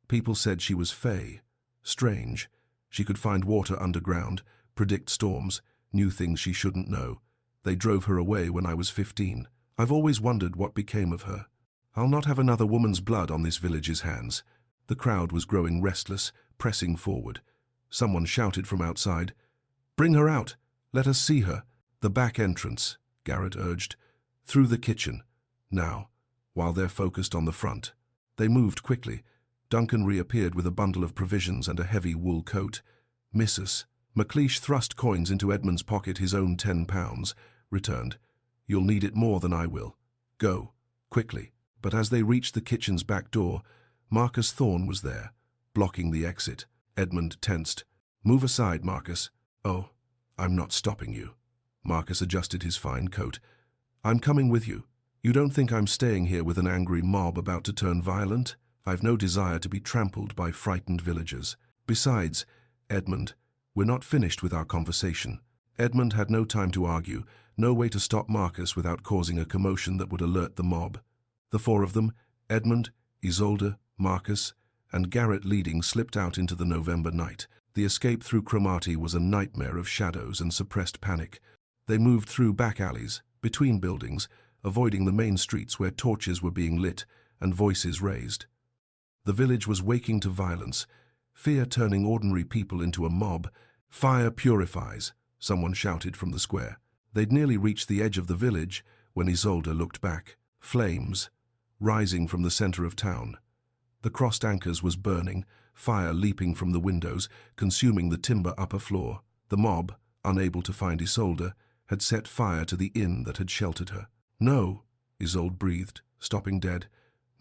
People said she was fey. Strange. She could find water underground, predict storms, knew things she shouldn't know. They drove her away when I was 15. I've always wondered what became of her. I'll not have another woman's blood on this village's hands. The crowd was growing restless, pressing forward. Someone shouted from outside, Bring her out! Let us see her! The back entrance, Garrett urged. Through the kitchen. Now, while they're focused on the front. They moved quickly. Duncan reappeared with a bundle of provisions and a heavy wool coat. Mrs. McLeish thrust coins into Edmund's pocket, his own £10, returned. You'll need it more than I will. Go, quickly. But as they reached the kitchen's back door, Marcus Thorne was there, blocking the exit. Edmund tensed. Move aside, Marcus. Oh, I'm not stopping you. Marcus adjusted his fine coat. I'm coming with you. You don't think I'm staying here with an angry mob about to turn violent? I've no desire to be trampled by frightened villagers. Besides, Edmund, we're not finished with our conversation. Edmund had no time to argue, no way to stop Marcus without causing a commotion that would alert the mob. The 4 of them, Edmund, Isolde, Marcus, and Garrett leading, slipped out into the November night. The escape through Cromarty was a nightmare of shadows and suppressed panic. They moved through back alleys, between buildings, avoiding the main streets where torches were being lit and voices raised. The village was waking to violence, fear turning ordinary people into a mob. Fire purifies, someone shouted from the square. They'd nearly reached the edge of the village when Isolde looked back. Flames, rising from the center of town. The crossed anchors was burning, fire leaping from the windows, consuming the timber upper floor. The mob, unable to find Isolde, had set fire to the inn that had sheltered her. No, Isolde breathed, stopping dead.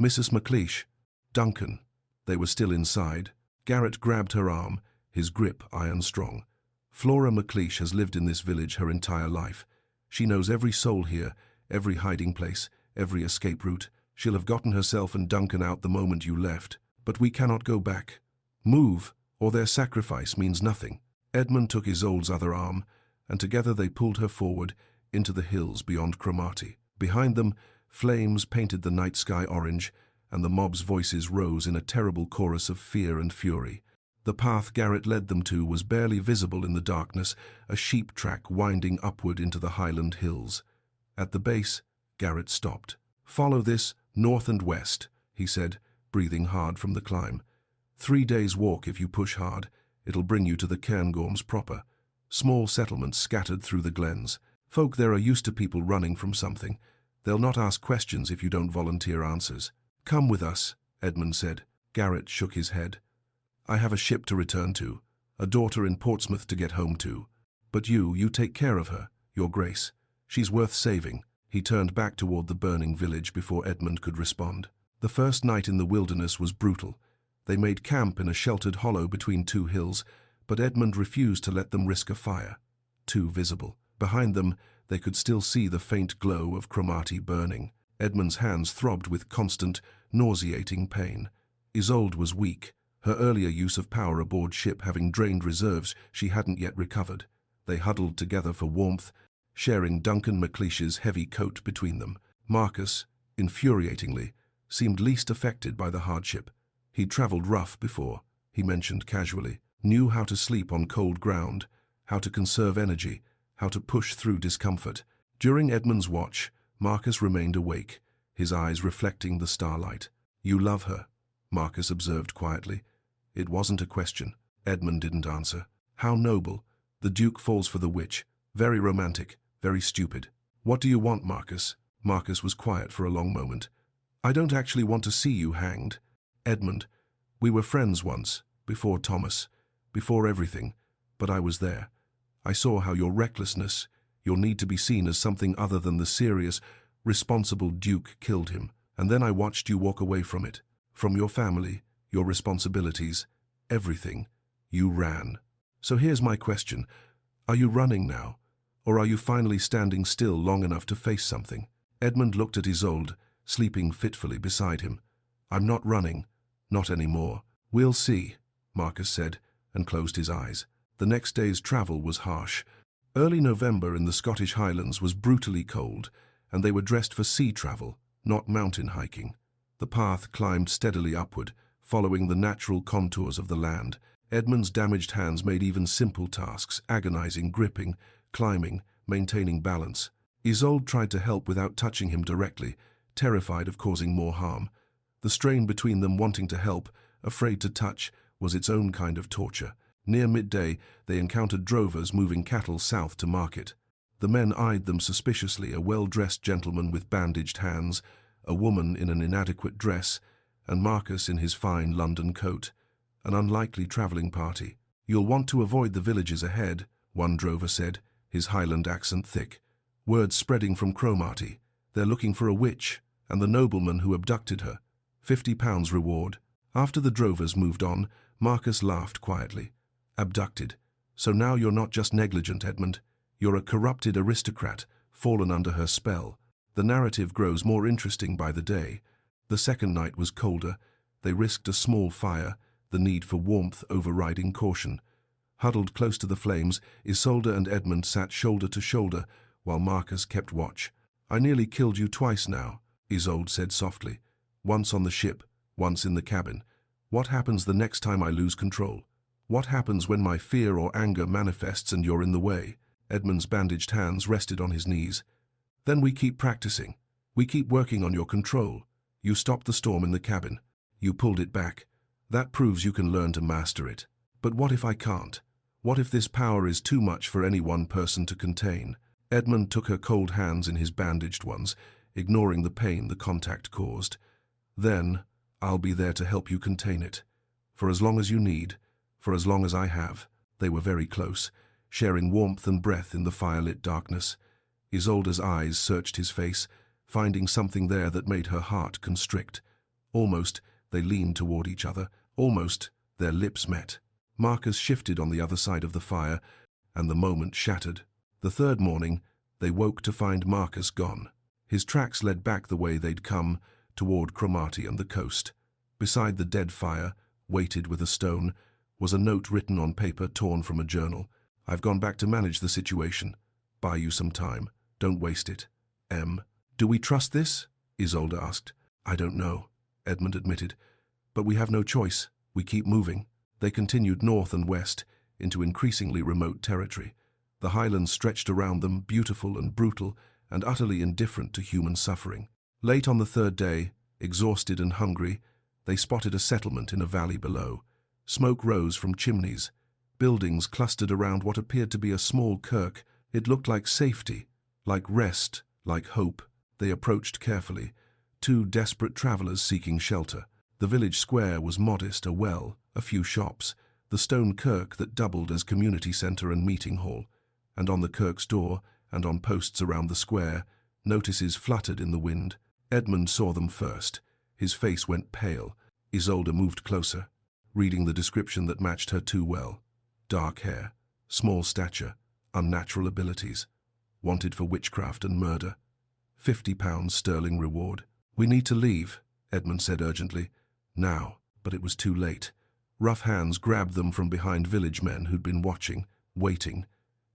Mrs. McLeish, Duncan. They were still inside. Garrett grabbed her arm, his grip iron-strong. Flora McLeish has lived in this village her entire life. She knows every soul here, every hiding place, every escape route. She'll have gotten herself and Duncan out the moment you left. But we cannot go back. Move, or their sacrifice means nothing. Edmund took Isolde's other arm, and together they pulled her forward into the hills beyond Cromarty. Behind them, flames painted the night sky orange, and the mob's voices rose in a terrible chorus of fear and fury. The path Garrett led them to was barely visible in the darkness, a sheep track winding upward into the Highland hills. At the base, Garrett stopped. Follow this, north and west, he said, breathing hard from the climb. 3 days' walk if you push hard. It'll bring you to the Cairngorms proper. Small settlements scattered through the glens. Folk there are used to people running from something. They'll not ask questions if you don't volunteer answers. Come with us, Edmund said. Garrett shook his head. I have a ship to return to, a daughter in Portsmouth to get home to. But you take care of her, your grace. She's worth saving. He turned back toward the burning village before Edmund could respond. The first night in the wilderness was brutal. They made camp in a sheltered hollow between 2 hills, but Edmund refused to let them risk a fire. Too visible. Behind them, they could still see the faint glow of Cromarty burning. Edmund's hands throbbed with constant, nauseating pain. Isolde was weak, her earlier use of power aboard ship having drained reserves she hadn't yet recovered. They huddled together for warmth, sharing Duncan McLeish's heavy coat between them. Marcus, infuriatingly, seemed least affected by the hardship. He'd travelled rough before, he mentioned casually, knew how to sleep on cold ground, how to conserve energy, how to push through discomfort. During Edmund's watch, Marcus remained awake, his eyes reflecting the starlight. "You love her," Marcus observed quietly. It wasn't a question. Edmund didn't answer. "How noble. The Duke falls for the witch. Very romantic, very stupid." "What do you want, Marcus?" Marcus was quiet for a long moment. "I don't actually want to see you hanged. Edmund, we were friends once, before Thomas, before everything, but I was there. I saw how your recklessness, your need to be seen as something other than the serious, responsible Duke killed him, and then I watched you walk away from it, from your family, your responsibilities, everything. You ran. So here's my question. Are you running now? Or are you finally standing still long enough to face something?" Edmund looked at Isolde, sleeping fitfully beside him. "I'm not running. Not anymore." "We'll see," Marcus said, and closed his eyes. The next day's travel was harsh. Early November in the Scottish Highlands was brutally cold, and they were dressed for sea travel, not mountain hiking. The path climbed steadily upward, following the natural contours of the land. Edmund's damaged hands made even simple tasks, agonizing gripping, climbing, maintaining balance. Isolde tried to help without touching him directly, terrified of causing more harm. The strain between them, wanting to help, afraid to touch, was its own kind of torture. Near midday, they encountered drovers moving cattle south to market. The men eyed them suspiciously, a well-dressed gentleman with bandaged hands, a woman in an inadequate dress, and Marcus in his fine London coat. An unlikely travelling party. "You'll want to avoid the villages ahead," one drover said, his Highland accent thick. "Word spreading from Cromarty. They're looking for a witch, and the nobleman who abducted her. £50 reward." After the drovers moved on, Marcus laughed quietly. "Abducted. So now you're not just negligent, Edmund. You're a corrupted aristocrat, fallen under her spell." The narrative grows more interesting by the day. The second night was colder. They risked a small fire, the need for warmth overriding caution. Huddled close to the flames, Isolde and Edmund sat shoulder to shoulder, while Marcus kept watch. "I nearly killed you twice now," Isolde said softly. "Once on the ship, once in the cabin. What happens the next time I lose control? What happens when my fear or anger manifests and you're in the way?" Edmund's bandaged hands rested on his knees. "Then we keep practicing. We keep working on your control. You stopped the storm in the cabin. You pulled it back. That proves you can learn to master it. But what if I can't? What if this power is too much for any one person to contain?" Edmund took her cold hands in his bandaged ones, ignoring the pain the contact caused. "Then, I'll be there to help you contain it. For as long as you need, for as long as I have." They were very close, sharing warmth and breath in the firelit darkness. Isolde's eyes searched his face, finding something there that made her heart constrict. Almost, they leaned toward each other. Almost, their lips met. Marcus shifted on the other side of the fire, and the moment shattered. The third morning, they woke to find Marcus gone. His tracks led back the way they'd come, toward Cromarty and the coast. Beside the dead fire, weighted with a stone, was a note written on paper torn from a journal. "I've gone back to manage the situation. Buy you some time. Don't waste it. M." "Do we trust this?" Isolde asked. "I don't know," Edmund admitted. "But we have no choice. We keep moving." They continued north and west, into increasingly remote territory. The highlands stretched around them, beautiful and brutal, and utterly indifferent to human suffering. Late on the third day, exhausted and hungry, they spotted a settlement in a valley below. Smoke rose from chimneys. Buildings clustered around what appeared to be a small kirk. It looked like safety, like rest, like hope. They approached carefully, two desperate travelers seeking shelter. The village square was modest, a well, a few shops, the stone kirk that doubled as community center and meeting hall. And on the kirk's door, and on posts around the square, notices fluttered in the wind. Edmund saw them first. His face went pale. Isolde moved closer, reading the description that matched her too well. Dark hair, small stature, unnatural abilities. Wanted for witchcraft and murder. £50 sterling reward. "We need to leave," Edmund said urgently. Now, but it was too late. Rough hands grabbed them from behind village men who'd been watching, waiting.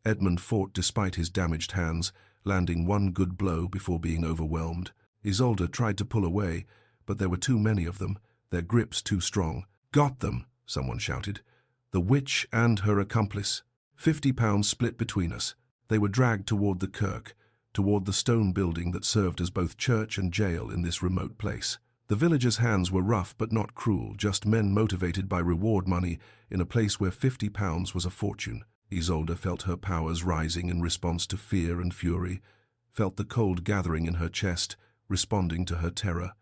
Edmund fought despite his damaged hands, landing one good blow before being overwhelmed. Isolde tried to pull away, but there were too many of them, their grips too strong. "Got them!" someone shouted. "The witch and her accomplice. £50 split between us." They were dragged toward the kirk, toward the stone building that served as both church and jail in this remote place. The villagers' hands were rough but not cruel, just men motivated by reward money in a place where £50 was a fortune. Isolde felt her powers rising in response to fear and fury, felt the cold gathering in her chest, responding to her terror.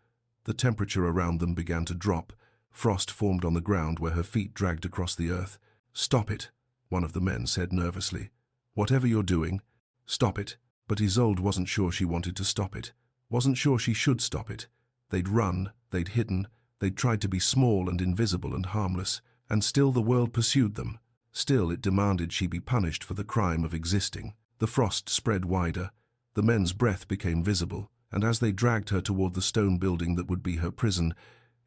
The temperature around them began to drop. Frost formed on the ground where her feet dragged across the earth. "Stop it," one of the men said nervously. "Whatever you're doing, stop it." But Isolde wasn't sure she wanted to stop it, wasn't sure she should stop it. They'd run, they'd hidden, they'd tried to be small and invisible and harmless, and still the world pursued them. Still it demanded she be punished for the crime of existing. The frost spread wider, the men's breath became visible, and as they dragged her toward the stone building that would be her prison,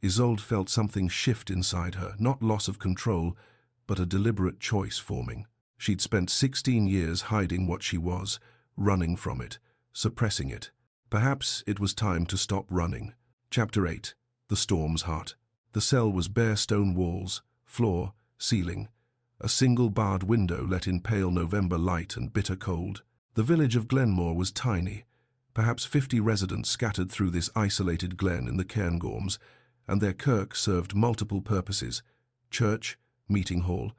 Isolde felt something shift inside her, not loss of control, but a deliberate choice forming. She'd spent 16 years hiding what she was, running from it, suppressing it. Perhaps it was time to stop running. Chapter 8. The Storm's Heart. The cell was bare stone walls, floor, ceiling. A single barred window let in pale November light and bitter cold. The village of Glenmore was tiny, perhaps 50 residents scattered through this isolated glen in the Cairngorms, and their kirk served multiple purposes: church, meeting hall,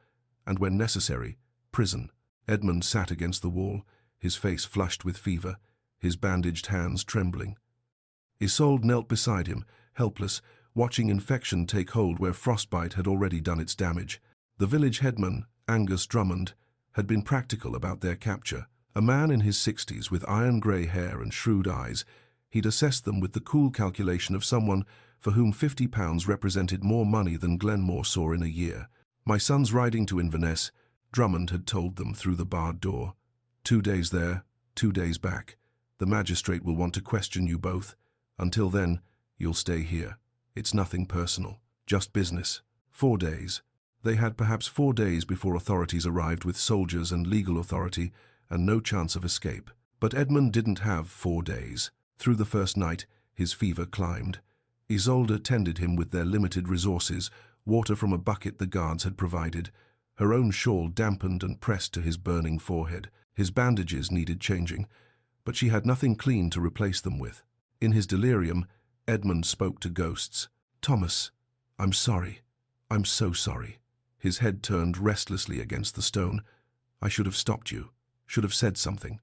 and when necessary, prison. Edmund sat against the wall, his face flushed with fever, his bandaged hands trembling. Isolde knelt beside him, helpless, watching infection take hold where frostbite had already done its damage. The village headman, Angus Drummond, had been practical about their capture. A man in his 60s with iron-grey hair and shrewd eyes, he'd assessed them with the cool calculation of someone for whom £50 represented more money than Glenmore saw in a year. "My son's riding to Inverness," Drummond had told them through the barred door. 2 days there, 2 days back. The magistrate will want to question you both. Until then, you'll stay here. It's nothing personal, just business. 4 days. They had perhaps 4 days before authorities arrived with soldiers and legal authority, and no chance of escape. But Edmund didn't have 4 days. Through the first night, his fever climbed. Isolde tended him with their limited resources, water from a bucket the guards had provided. Her own shawl dampened and pressed to his burning forehead. His bandages needed changing, but she had nothing clean to replace them with. In his delirium, Edmund spoke to ghosts. "Thomas, I'm sorry. I'm so sorry." His head turned restlessly against the stone. "I should have stopped you. Should have said something.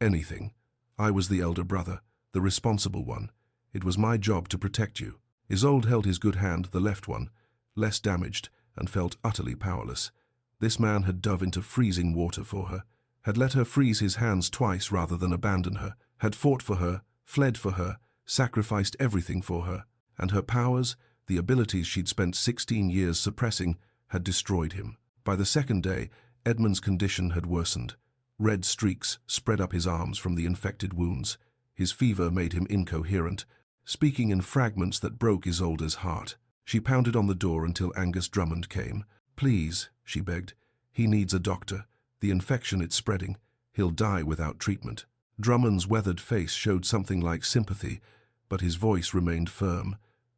Anything. I was the elder brother, the responsible one. It was my job to protect you." Isolde held his good hand, the left one, less damaged, and felt utterly powerless. This man had dove into freezing water for her, had let her freeze his hands twice rather than abandon her, had fought for her, fled for her, sacrificed everything for her, and her powers, the abilities she'd spent 16 years suppressing, had destroyed him. By the second day, Edmund's condition had worsened. Red streaks spread up his arms from the infected wounds. His fever made him incoherent, speaking in fragments that broke Isolde's heart. She pounded on the door until Angus Drummond came. "Please," she begged. "He needs a doctor. The infection it's spreading. He'll die without treatment." Drummond's weathered face showed something like sympathy, but his voice remained firm.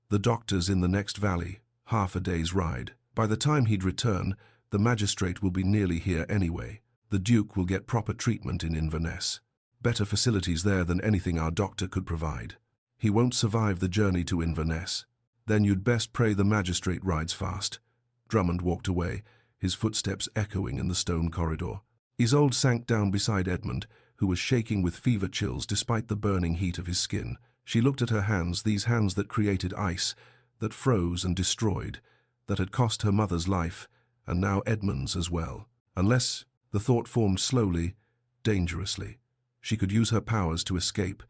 "The doctor's in the next valley, half a day's ride. By the time he'd return, the magistrate will be nearly here anyway. The Duke will get proper treatment in Inverness. Better facilities there than anything our doctor could provide. He won't survive the journey to Inverness. Then you'd best pray the magistrate rides fast." Drummond walked away, his footsteps echoing in the stone corridor. Isolde sank down beside Edmund, who was shaking with fever chills despite the burning heat of his skin. She looked at her hands, these hands that created ice, that froze and destroyed, that had cost her mother's life, and now Edmund's as well. Unless, the thought formed slowly, dangerously, she could use her powers to escape,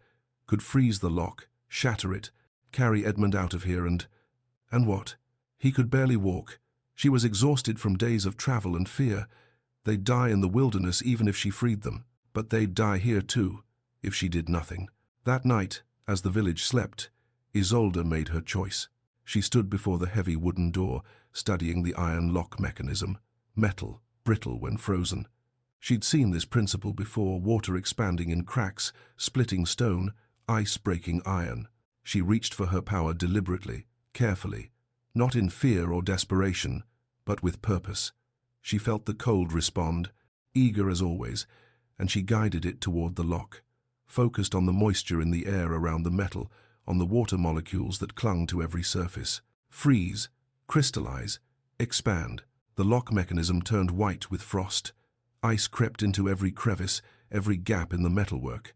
could freeze the lock, shatter it, carry Edmund out of here and what? He could barely walk. She was exhausted from days of travel and fear. They'd die in the wilderness even if she freed them, but they'd die here too, if she did nothing. That night, as the village slept, Isolde made her choice. She stood before the heavy wooden door, studying the iron lock mechanism. Metal, brittle when frozen. She'd seen this principle before, water expanding in cracks, splitting stone, ice breaking iron. She reached for her power deliberately, carefully, not in fear or desperation, but with purpose. She felt the cold respond, eager as always, and she guided it toward the lock, focused on the moisture in the air around the metal, on the water molecules that clung to every surface. Freeze, crystallize, expand. The lock mechanism turned white with frost. Ice crept into every crevice, every gap in the metalwork.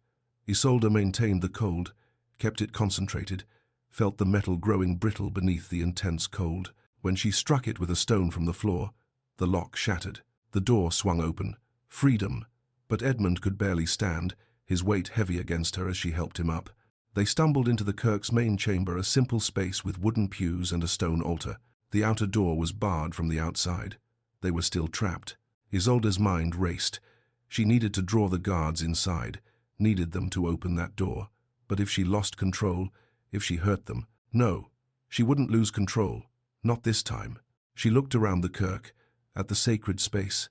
Isolde maintained the cold, kept it concentrated, felt the metal growing brittle beneath the intense cold. When she struck it with a stone from the floor, the lock shattered. The door swung open. Freedom! But Edmund could barely stand, his weight heavy against her as she helped him up. They stumbled into the Kirk's main chamber, a simple space with wooden pews and a stone altar. The outer door was barred from the outside. They were still trapped. Isolde's mind raced. She needed to draw the guards inside, needed them to open that door. But if she lost control, if she hurt them, no, she wouldn't lose control. Not this time. She looked around the Kirk, at the sacred space,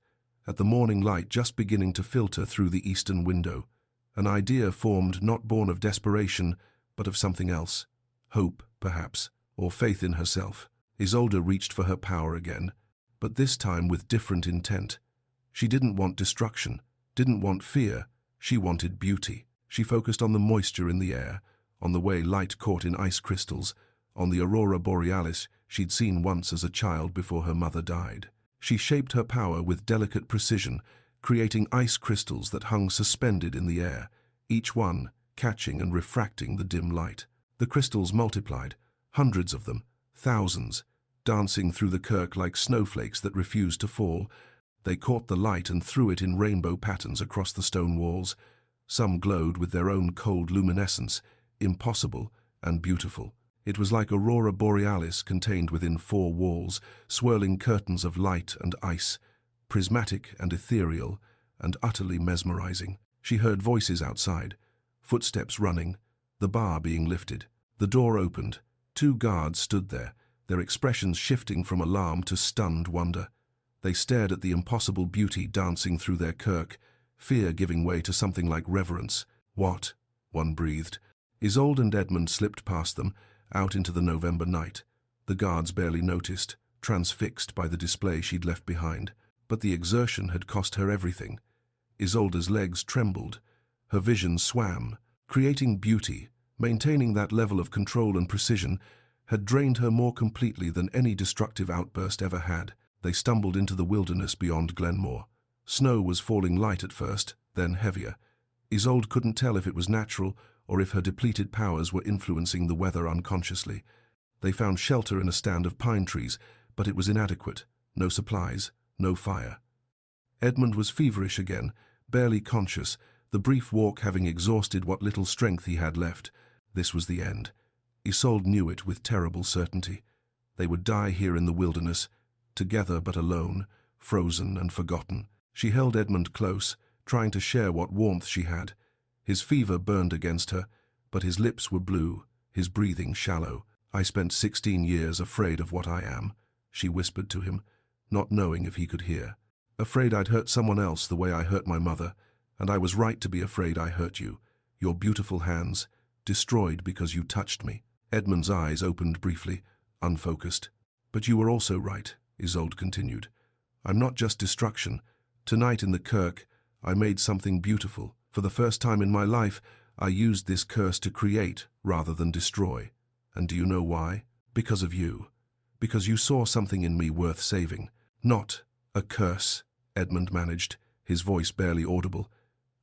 at the morning light just beginning to filter through the eastern window. An idea formed, not born of desperation, but of something else. Hope, perhaps, or faith in herself. Isolde reached for her power again, but this time with different intent. She didn't want destruction, didn't want fear, she wanted beauty. She focused on the moisture in the air, on the way light caught in ice crystals, on the aurora borealis she'd seen once as a child before her mother died. She shaped her power with delicate precision, creating ice crystals that hung suspended in the air, each one catching and refracting the dim light. The crystals multiplied, hundreds of them, thousands, dancing through the Kirk like snowflakes that refused to fall. They caught the light and threw it in rainbow patterns across the stone walls. Some glowed with their own cold luminescence, impossible and beautiful. It was like aurora borealis contained within four walls, swirling curtains of light and ice, prismatic and ethereal and utterly mesmerizing. She heard voices outside, footsteps running, the bar being lifted. The door opened. Two guards stood there, their expressions shifting from alarm to stunned wonder. They stared at the impossible beauty dancing through their Kirk, fear giving way to something like reverence. What? One breathed. Isolde and Edmund slipped past them, out into the November night. The guards barely noticed, transfixed by the display she'd left behind. But the exertion had cost her everything. Isolde's legs trembled. Her vision swam. Creating beauty, maintaining that level of control and precision, had drained her more completely than any destructive outburst ever had. They stumbled into the wilderness beyond Glenmore. Snow was falling light at first, then heavier. Isolde couldn't tell if it was natural or if her depleted powers were influencing the weather unconsciously. They found shelter in a stand of pine trees, but it was inadequate. No supplies, no fire. Edmund was feverish again, barely conscious, the brief walk having exhausted what little strength he had left. This was the end. Isolde knew it with terrible certainty. They would die here in the wilderness, together but alone, frozen and forgotten. She held Edmund close, trying to share what warmth she had. His fever burned against her, but his lips were blue, his breathing shallow. "I spent 16 years afraid of what I am," she whispered to him, not knowing if he could hear. "Afraid I'd hurt someone else the way I hurt my mother, and I was right to be afraid I hurt you. Your beautiful hands, destroyed because you touched me." Edmund's eyes opened briefly, unfocused. "But you were also right," Isolde continued. "I'm not just destruction. Tonight in the Kirk, I made something beautiful. For the first time in my life, I used this curse to create rather than destroy. And do you know why? Because of you. Because you saw something in me worth saving. Not a curse," Edmund managed, his voice barely audible.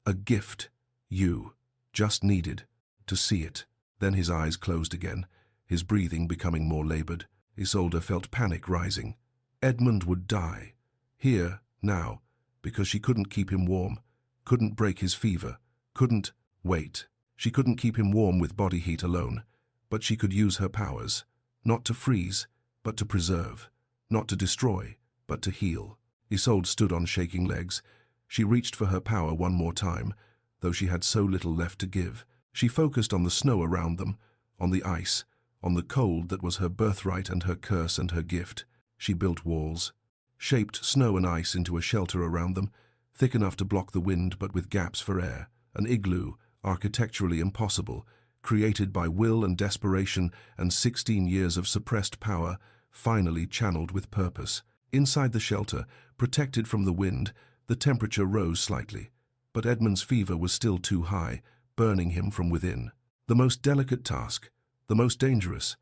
"A gift. You just needed to see it." Then his eyes closed again, his breathing becoming more labored. Isolde felt panic rising. Edmund would die. Here, now, because she couldn't keep him warm, couldn't break his fever, couldn't wait. She couldn't keep him warm with body heat alone, but she could use her powers, not to freeze, but to preserve, not to destroy, but to heal. Isolde stood on shaking legs. She reached for her power one more time, though she had so little left to give. She focused on the snow around them, on the ice, on the cold that was her birthright and her curse and her gift. She built walls, shaped snow and ice into a shelter around them, thick enough to block the wind but with gaps for air. An igloo, architecturally impossible, created by will and desperation and 16 years of suppressed power, finally channeled with purpose. Inside the shelter, protected from the wind, the temperature rose slightly, but Edmund's fever was still too high, burning him from within. The most delicate task, the most dangerous.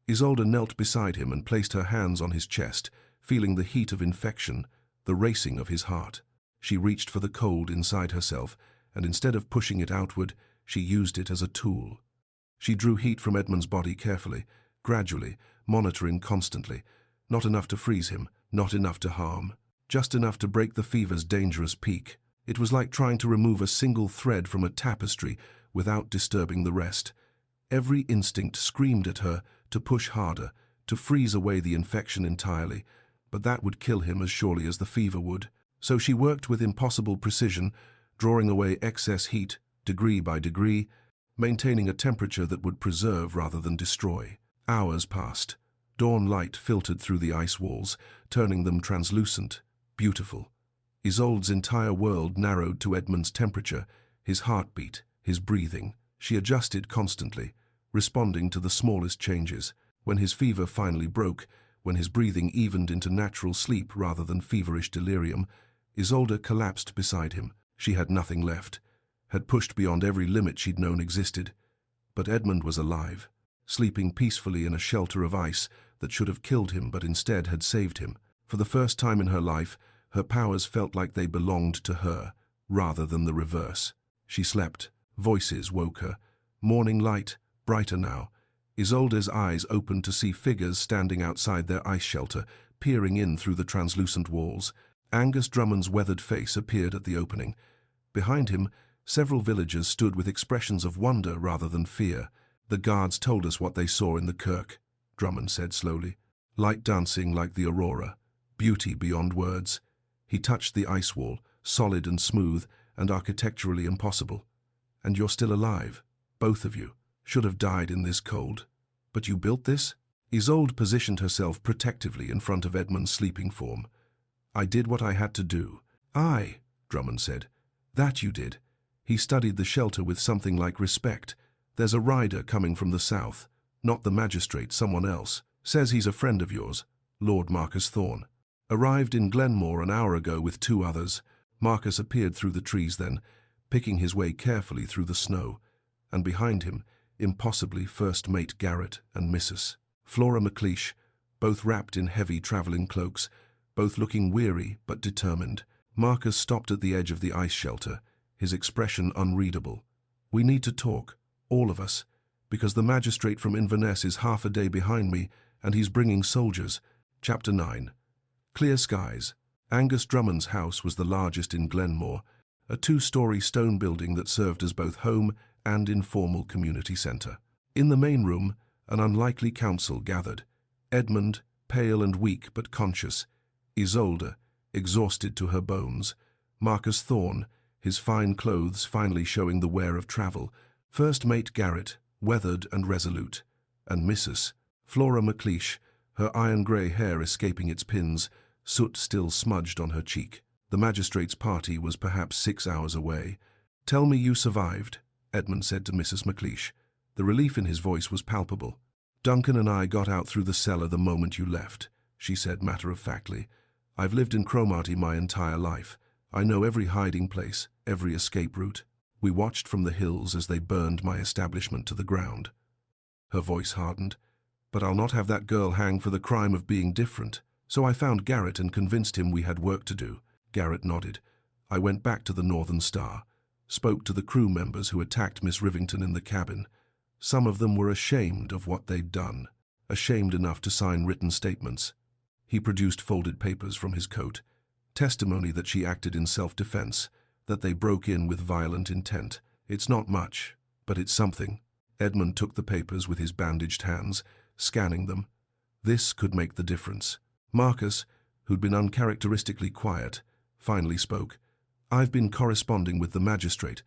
Isolde knelt beside him and placed her hands on his chest, feeling the heat of infection, the racing of his heart. She reached for the cold inside herself, and instead of pushing it outward, she used it as a tool. She drew heat from Edmund's body carefully, gradually, monitoring constantly. Not enough to freeze him, not enough to harm, just enough to break the fever's dangerous peak. It was like trying to remove a single thread from a tapestry without disturbing the rest. Every instinct screamed at her to push harder, to freeze away the infection entirely, but that would kill him as surely as the fever would. So she worked with impossible precision, drawing away excess heat, degree by degree, maintaining a temperature that would preserve rather than destroy. Hours passed. Dawn light filtered through the ice walls, turning them translucent, beautiful. Isolde's entire world narrowed to Edmund's temperature, his heartbeat, his breathing. She adjusted constantly, responding to the smallest changes. When his fever finally broke, when his breathing evened into natural sleep rather than feverish delirium, Isolde collapsed beside him. She had nothing left, had pushed beyond every limit she'd known existed. But Edmund was alive, sleeping peacefully in a shelter of ice that should have killed him but instead had saved him. For the first time in her life, her powers felt like they belonged to her, rather than the reverse. She slept. Voices woke her. Morning light, brighter now. Isolde's eyes opened to see figures standing outside their ice shelter, peering in through the translucent walls. Angus Drummond's weathered face appeared at the opening. Behind him, several villagers stood with expressions of wonder rather than fear. "The guards told us what they saw in the kirk," Drummond said slowly. "Light dancing like the aurora. Beauty beyond words." He touched the ice wall, solid and smooth and architecturally impossible. "And you're still alive, both of you. Should have died in this cold. But you built this?" Isolde positioned herself protectively in front of Edmund's sleeping form. "I did what I had to do." "Aye," Drummond said. "That you did." He studied the shelter with something like respect. "There's a rider coming from the south. Not the magistrate, someone else. Says he's a friend of yours, Lord Marcus Thorne. Arrived in Glenmore an hour ago with 2 others. Marcus appeared through the trees then, picking his way carefully through the snow. And behind him, impossibly, first mate Garrett and Mrs. Flora MacLeish, both wrapped in heavy travelling cloaks, both looking weary but determined. Marcus stopped at the edge of the ice shelter, his expression unreadable. "We need to talk, all of us, because the magistrate from Inverness is half a day behind me, and he's bringing soldiers." Chapter 9. Clear skies. Angus Drummond's house was the largest in Glenmore, a 2-story stone building that served as both home and informal community centre. In the main room, an unlikely council gathered. Edmund, pale and weak but conscious. Isolde, exhausted to her bones. Marcus Thorne, his fine clothes finally showing the wear of travel. First mate Garrett, weathered and resolute. And Mrs. Flora MacLeish, her iron-grey hair escaping its pins, soot still smudged on her cheek. The magistrate's party was perhaps 6 hours away. "Tell me you survived," Edmund said to Mrs. MacLeish. The relief in his voice was palpable. "Duncan and I got out through the cellar the moment you left," she said matter-of-factly. "I've lived in Cromarty my entire life. I know every hiding place, every escape route. We watched from the hills as they burned my establishment to the ground." Her voice hardened. "But I'll not have that girl hang for the crime of being different. So I found Garrett and convinced him we had work to do." Garrett nodded. "I went back to the Northern Star, spoke to the crew members who attacked Miss Rivington in the cabin. Some of them were ashamed of what they'd done, ashamed enough to sign written statements." He produced folded papers from his coat, testimony that she acted in self-defense, that they broke in with violent intent. "It's not much, but it's something." Edmund took the papers with his bandaged hands, scanning them. This could make the difference. Marcus, who'd been uncharacteristically quiet, finally spoke. "I've been corresponding with the magistrate.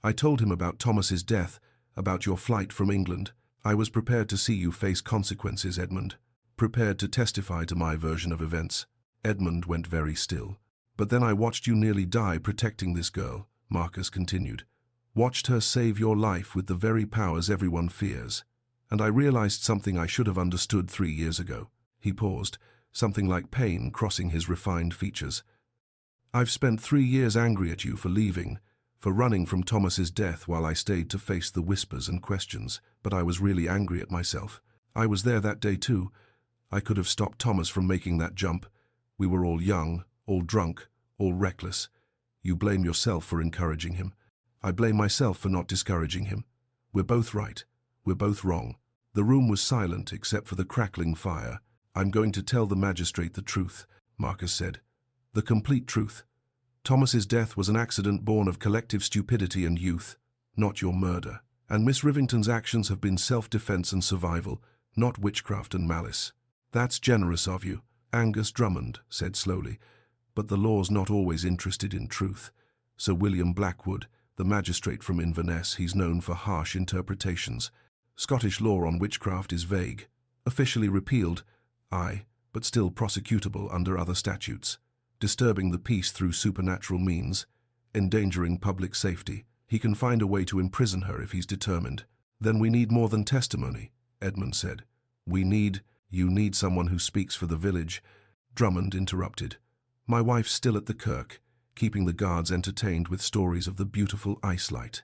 I told him about Thomas's death, about your flight from England. I was prepared to see you face consequences, Edmund. Prepared to testify to my version of events." Edmund went very still. "But then I watched you nearly die protecting this girl," Marcus continued. Watched her save your life with the very powers everyone fears. And I realized something I should have understood 3 years ago. He paused, something like pain crossing his refined features. I've spent 3 years angry at you for leaving, for running from Thomas's death while I stayed to face the whispers and questions, but I was really angry at myself. I was there that day too. I could have stopped Thomas from making that jump. We were all young, all drunk, all reckless. You blame yourself for encouraging him. I blame myself for not discouraging him. We're both right. We're both wrong. The room was silent except for the crackling fire. I'm going to tell the magistrate the truth, Marcus said. The complete truth. Thomas's death was an accident born of collective stupidity and youth, not your murder. And Miss Rivington's actions have been self-defense and survival, not witchcraft and malice. That's generous of you, Angus Drummond said slowly, but the law's not always interested in truth. Sir William Blackwood, the magistrate from Inverness, he's known for harsh interpretations. Scottish law on witchcraft is vague, officially repealed, aye, but still prosecutable under other statutes. Disturbing the peace through supernatural means, endangering public safety. He can find a way to imprison her if he's determined. Then we need more than testimony, Edmund said. You need someone who speaks for the village. Drummond interrupted. My wife's still at the kirk, keeping the guards entertained with stories of the beautiful ice light.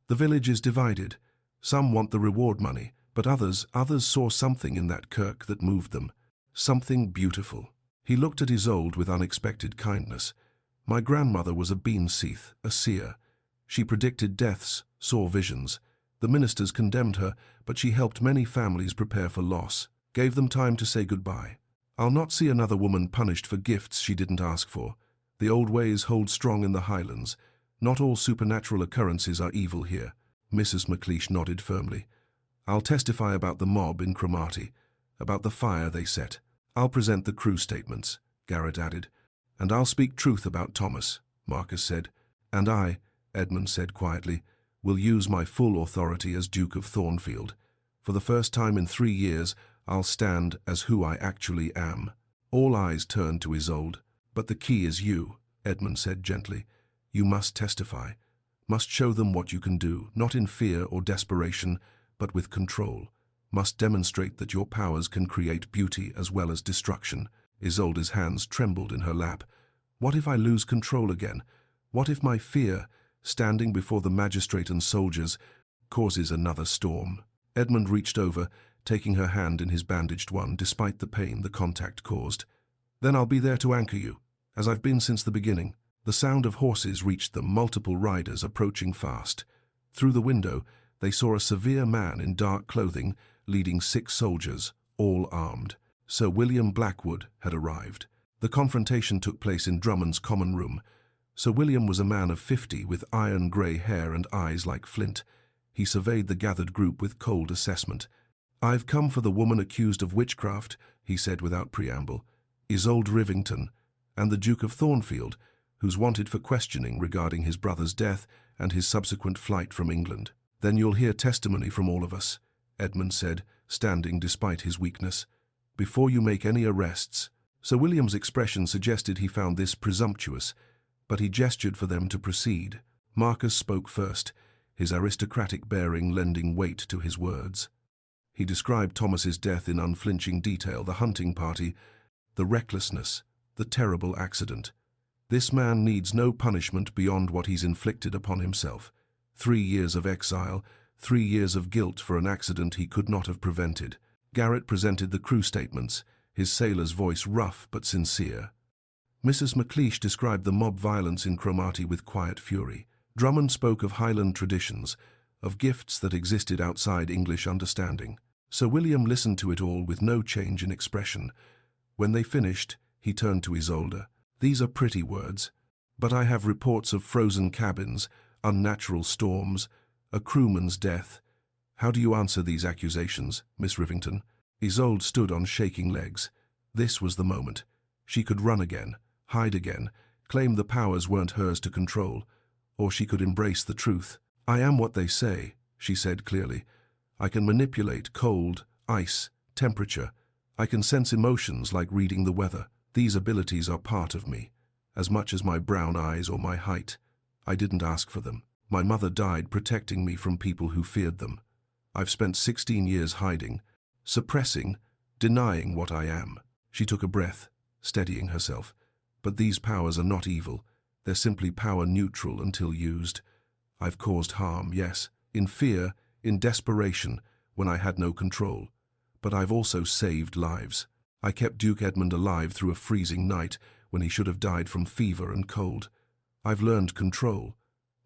The village is divided. Some want the reward money, but others saw something in that kirk that moved them. Something beautiful. He looked at Isolde with unexpected kindness. My grandmother was a bean-seeth, a seer. She predicted deaths, saw visions. The ministers condemned her, but she helped many families prepare for loss, gave them time to say goodbye. I'll not see another woman punished for gifts she didn't ask for. The old ways hold strong in the Highlands. Not all supernatural occurrences are evil here. Mrs. McLeish nodded firmly. I'll testify about the mob in Cromarty, about the fire they set. I'll present the crew statements, Garrett added. And I'll speak truth about Thomas, Marcus said. And I, Edmund said quietly, will use my full authority as Duke of Thornfield. For the first time in 3 years, I'll stand as who I actually am. All eyes turned to Isolde. But the key is you, Edmund said gently. You must testify, must show them what you can do, not in fear or desperation, but with control. Must demonstrate that your powers can create beauty as well as destruction. Isolde's hands trembled in her lap. What if I lose control again? What if my fear, standing before the magistrate and soldiers, causes another storm? Edmund reached over, taking her hand in his bandaged one, despite the pain the contact caused. Then I'll be there to anchor you, as I've been since the beginning. The sound of horses reached them, multiple riders approaching fast. Through the window, they saw a severe man in dark clothing, leading 6 soldiers, all armed. Sir William Blackwood had arrived. The confrontation took place in Drummond's common room. Sir William was a man of 50 with iron-grey hair and eyes like flint. He surveyed the gathered group with cold assessment. I've come for the woman accused of witchcraft, he said without preamble. Isolde Rivington, and the Duke of Thornfield, who's wanted for questioning regarding his brother's death and his subsequent flight from England. Then you'll hear testimony from all of us, Edmund said, standing despite his weakness. Before you make any arrests. Sir William's expression suggested he found this presumptuous, but he gestured for them to proceed. Marcus spoke first, his aristocratic bearing lending weight to his words. He described Thomas's death in unflinching detail, the hunting party, the recklessness, the terrible accident. This man needs no punishment beyond what he's inflicted upon himself. 3 years of exile, 3 years of guilt for an accident he could not have prevented. Garrett presented the crew statements, his sailor's voice rough but sincere. Mrs. McLeish described the mob violence in Cromarty with quiet fury. Drummond spoke of Highland traditions, of gifts that existed outside English understanding. Sir William listened to it all with no change in expression. When they finished, he turned to Isolde. These are pretty words, but I have reports of frozen cabins, unnatural storms, a crewman's death. How do you answer these accusations, Miss Rivington? Isolde stood on shaking legs. This was the moment. She could run again, hide again, claim the powers weren't hers to control, or she could embrace the truth. I am what they say, she said clearly. I can manipulate cold, ice, temperature. I can sense emotions like reading the weather. These abilities are part of me, as much as my brown eyes or my height. I didn't ask for them. My mother died protecting me from people who feared them. I've spent 16 years hiding, suppressing, denying what I am." She took a breath, steadying herself. "But these powers are not evil. They're simply power neutral until used. I've caused harm, yes, in fear, in desperation, when I had no control. But I've also saved lives. I kept Duke Edmund alive through a freezing night when he should have died from fever and cold. I've learned control.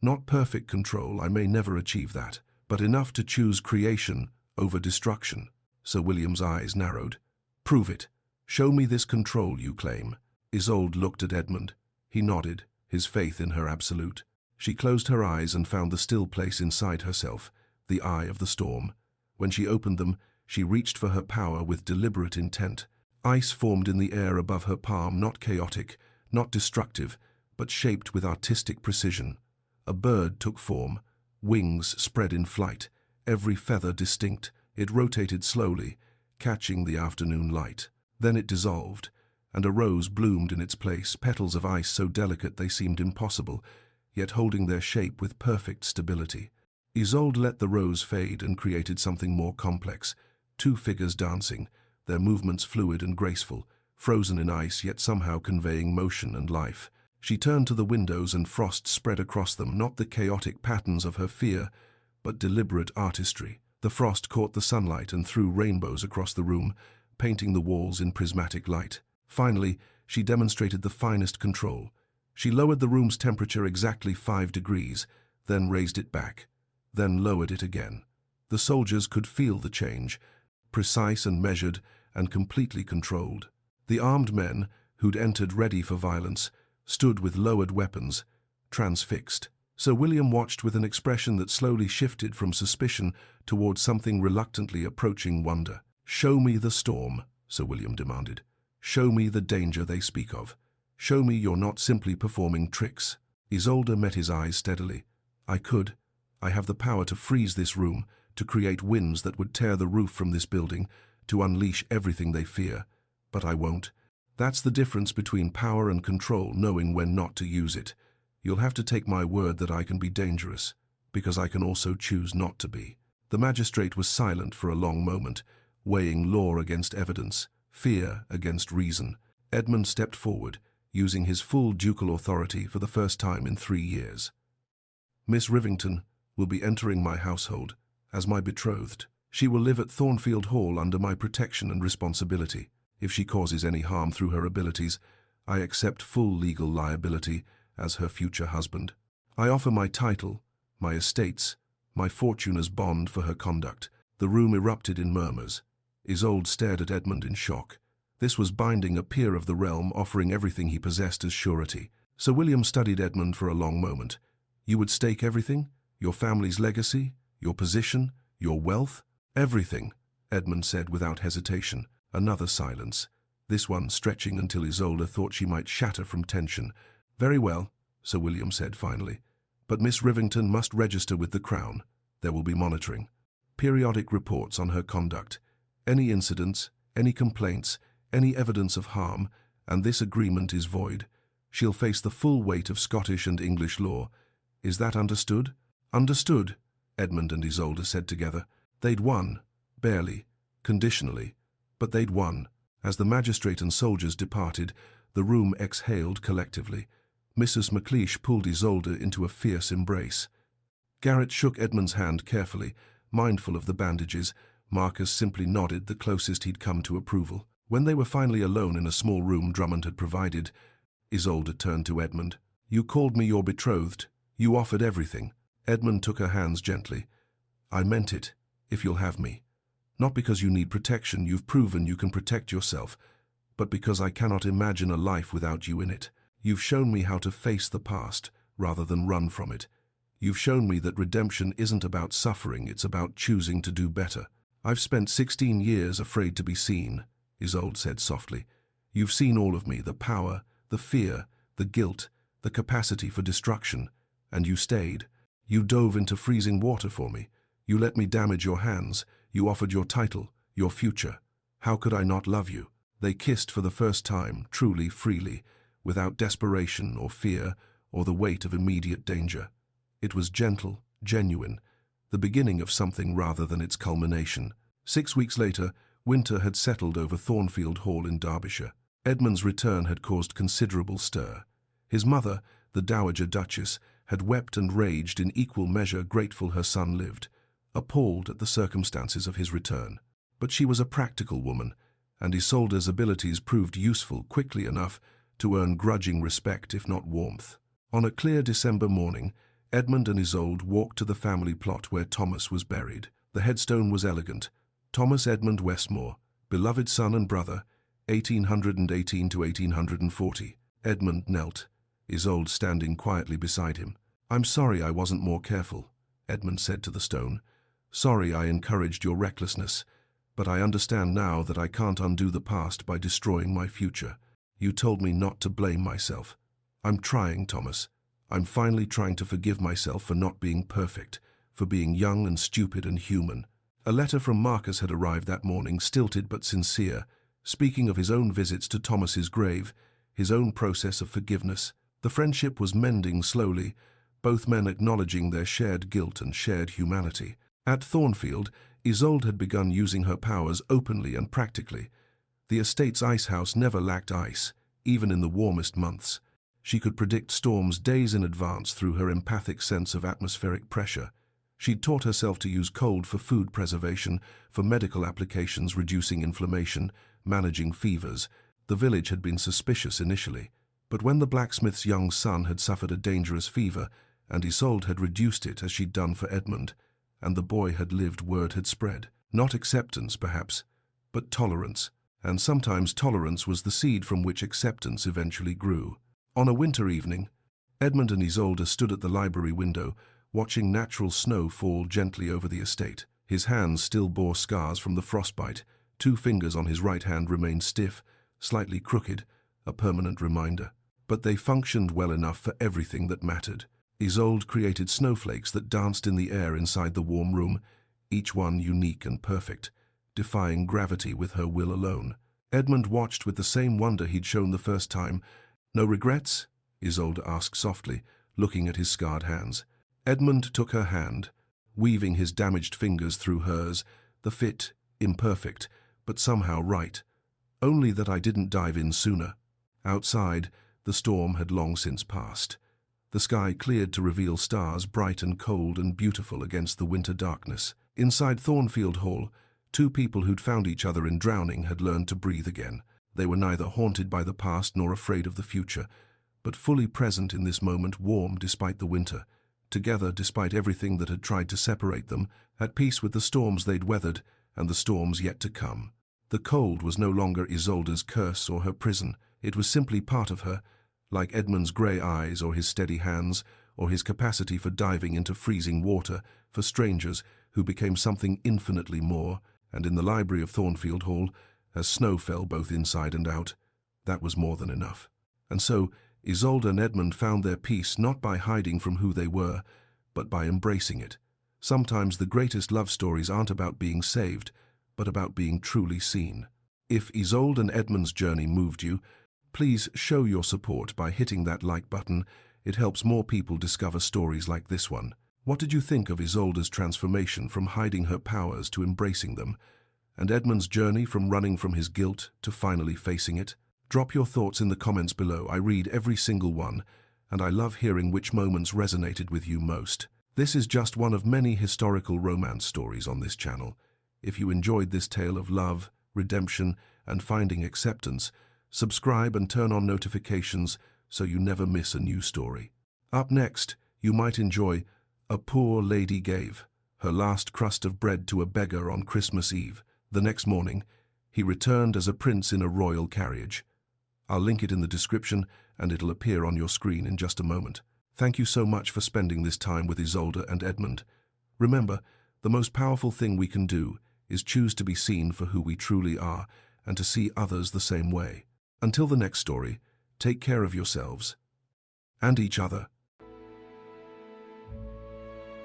Not perfect control, I may never achieve that, but enough to choose creation over destruction." Sir William's eyes narrowed. "Prove it. Show me this control you claim." Isolde looked at Edmund. He nodded, his faith in her absolute. She closed her eyes and found the still place inside herself, the eye of the storm. When she opened them, she reached for her power with deliberate intent. Ice formed in the air above her palm, not chaotic, not destructive, but shaped with artistic precision. A bird took form, wings spread in flight, every feather distinct. It rotated slowly, catching the afternoon light. Then it dissolved, and a rose bloomed in its place, petals of ice so delicate they seemed impossible, yet holding their shape with perfect stability. Isolde let the rose fade and created something more complex. Two figures dancing, their movements fluid and graceful, frozen in ice yet somehow conveying motion and life. She turned to the windows and frost spread across them, not the chaotic patterns of her fear, but deliberate artistry. The frost caught the sunlight and threw rainbows across the room, painting the walls in prismatic light. Finally, she demonstrated the finest control. She lowered the room's temperature exactly 5 degrees, then raised it back, then lowered it again. The soldiers could feel the change, precise and measured and completely controlled. The armed men, who'd entered ready for violence, stood with lowered weapons, transfixed. Sir William watched with an expression that slowly shifted from suspicion towards something reluctantly approaching wonder. "Show me the storm," Sir William demanded. "Show me the danger they speak of. Show me you're not simply performing tricks." Isolde met his eyes steadily. "I could. I have the power to freeze this room, to create winds that would tear the roof from this building, to unleash everything they fear. But I won't. That's the difference between power and control, knowing when not to use it. You'll have to take my word that I can be dangerous, because I can also choose not to be." The magistrate was silent for a long moment, weighing law against evidence, fear against reason. Edmund stepped forward, using his full ducal authority for the first time in 3 years. "Miss Rivington will be entering my household as my betrothed. She will live at Thornfield Hall under my protection and responsibility. If she causes any harm through her abilities, I accept full legal liability as her future husband. I offer my title, my estates, my fortune as bond for her conduct." The room erupted in murmurs. Isolde stared at Edmund in shock. This was binding a peer of the realm, offering everything he possessed as surety. Sir William studied Edmund for a long moment. "You would stake everything? Your family's legacy? Your position? Your wealth?" "Everything," Edmund said without hesitation. Another silence, this one stretching until Isolde thought she might shatter from tension. "Very well," Sir William said finally. "But Miss Rivington must register with the Crown. There will be monitoring. Periodic reports on her conduct. Any incidents, any complaints, any evidence of harm, and this agreement is void. She'll face the full weight of Scottish and English law. Is that understood?" "Understood," Edmund and Isolde said together. They'd won, barely, conditionally, but they'd won. As the magistrate and soldiers departed, the room exhaled collectively. Mrs. MacLeish pulled Isolde into a fierce embrace. Garrett shook Edmund's hand carefully, mindful of the bandages. Marcus simply nodded, the closest he'd come to approval. When they were finally alone in a small room Drummond had provided, Isolde turned to Edmund. "You called me your betrothed. You offered everything." Edmund took her hands gently. "I meant it, if you'll have me. Not because you need protection, you've proven you can protect yourself, but because I cannot imagine a life without you in it. You've shown me how to face the past, rather than run from it. You've shown me that redemption isn't about suffering, it's about choosing to do better. I've spent 16 years afraid to be seen," Isolde said softly. "You've seen all of me, the power, the fear, the guilt, the capacity for destruction, and you stayed. You dove into freezing water for me. You let me damage your hands. You offered your title, your future. How could I not love you?" They kissed for the first time, truly, freely, without desperation or fear or the weight of immediate danger. It was gentle, genuine, the beginning of something rather than its culmination. 6 weeks later, winter had settled over Thornfield Hall in Derbyshire. Edmund's return had caused considerable stir. His mother, the Dowager Duchess, had wept and raged in equal measure, grateful her son lived, appalled at the circumstances of his return. But she was a practical woman, and Isolde's abilities proved useful quickly enough to earn grudging respect if not warmth. On a clear December morning, Edmund and Isolde walked to the family plot where Thomas was buried. The headstone was elegant. Thomas Edmund Westmore, beloved son and brother, 1818 to 1840. Edmund knelt, Isolde standing quietly beside him. "I'm sorry I wasn't more careful," Edmund said to the stone. "Sorry I encouraged your recklessness, but I understand now that I can't undo the past by destroying my future. You told me not to blame myself. I'm trying, Thomas. I'm finally trying to forgive myself for not being perfect, for being young and stupid and human." A letter from Marcus had arrived that morning, stilted but sincere, speaking of his own visits to Thomas's grave, his own process of forgiveness. The friendship was mending slowly, both men acknowledging their shared guilt and shared humanity. At Thornfield, Isolde had begun using her powers openly and practically. The estate's ice house never lacked ice, even in the warmest months. She could predict storms days in advance through her empathic sense of atmospheric pressure. She'd taught herself to use cold for food preservation, for medical applications reducing inflammation, managing fevers. The village had been suspicious initially, but when the blacksmith's young son had suffered a dangerous fever, and Isolde had reduced it as she'd done for Edmund, and the boy had lived, word had spread. Not acceptance, perhaps, but tolerance. And sometimes tolerance was the seed from which acceptance eventually grew. On a winter evening, Edmund and Isolde stood at the library window, watching natural snow fall gently over the estate. His hands still bore scars from the frostbite. 2 fingers on his right hand remained stiff, slightly crooked, a permanent reminder. But they functioned well enough for everything that mattered. Isolde created snowflakes that danced in the air inside the warm room, each one unique and perfect, defying gravity with her will alone. Edmund watched with the same wonder he'd shown the first time. "No regrets?" Isolde asked softly, looking at his scarred hands. Edmund took her hand, weaving his damaged fingers through hers, the fit imperfect, but somehow right. "Only that I didn't dive in sooner." Outside, the storm had long since passed. The sky cleared to reveal stars bright and cold and beautiful against the winter darkness. Inside Thornfield Hall, 2 people who'd found each other in drowning had learned to breathe again. They were neither haunted by the past nor afraid of the future, but fully present in this moment, warm despite the winter, together despite everything that had tried to separate them, at peace with the storms they'd weathered and the storms yet to come. The cold was no longer Isolde's curse or her prison. It was simply part of her, like Edmund's grey eyes or his steady hands or his capacity for diving into freezing water for strangers who became something infinitely more. And in the library of Thornfield Hall, as snow fell both inside and out, that was more than enough. And so Isolde and Edmund found their peace not by hiding from who they were, but by embracing it. Sometimes the greatest love stories aren't about being saved, but about being truly seen. If Isolde and Edmund's journey moved you, please show your support by hitting that like button. It helps more people discover stories like this one. What did you think of Isolde's transformation from hiding her powers to embracing them, and Edmund's journey from running from his guilt to finally facing it? Drop your thoughts in the comments below. I read every single one, and I love hearing which moments resonated with you most. This is just one of many historical romance stories on this channel. If you enjoyed this tale of love, redemption, and finding acceptance, subscribe and turn on notifications so you never miss a new story. Up next, you might enjoy A Poor Lady Gave her last crust of bread to a beggar on Christmas Eve. The next morning, he returned as a prince in a royal carriage. I'll link it in the description, and it'll appear on your screen in just a moment. Thank you so much for spending this time with Isolde and Edmund. Remember, the most powerful thing we can do is choose to be seen for who we truly are and to see others the same way. Until the next story, take care of yourselves and each other.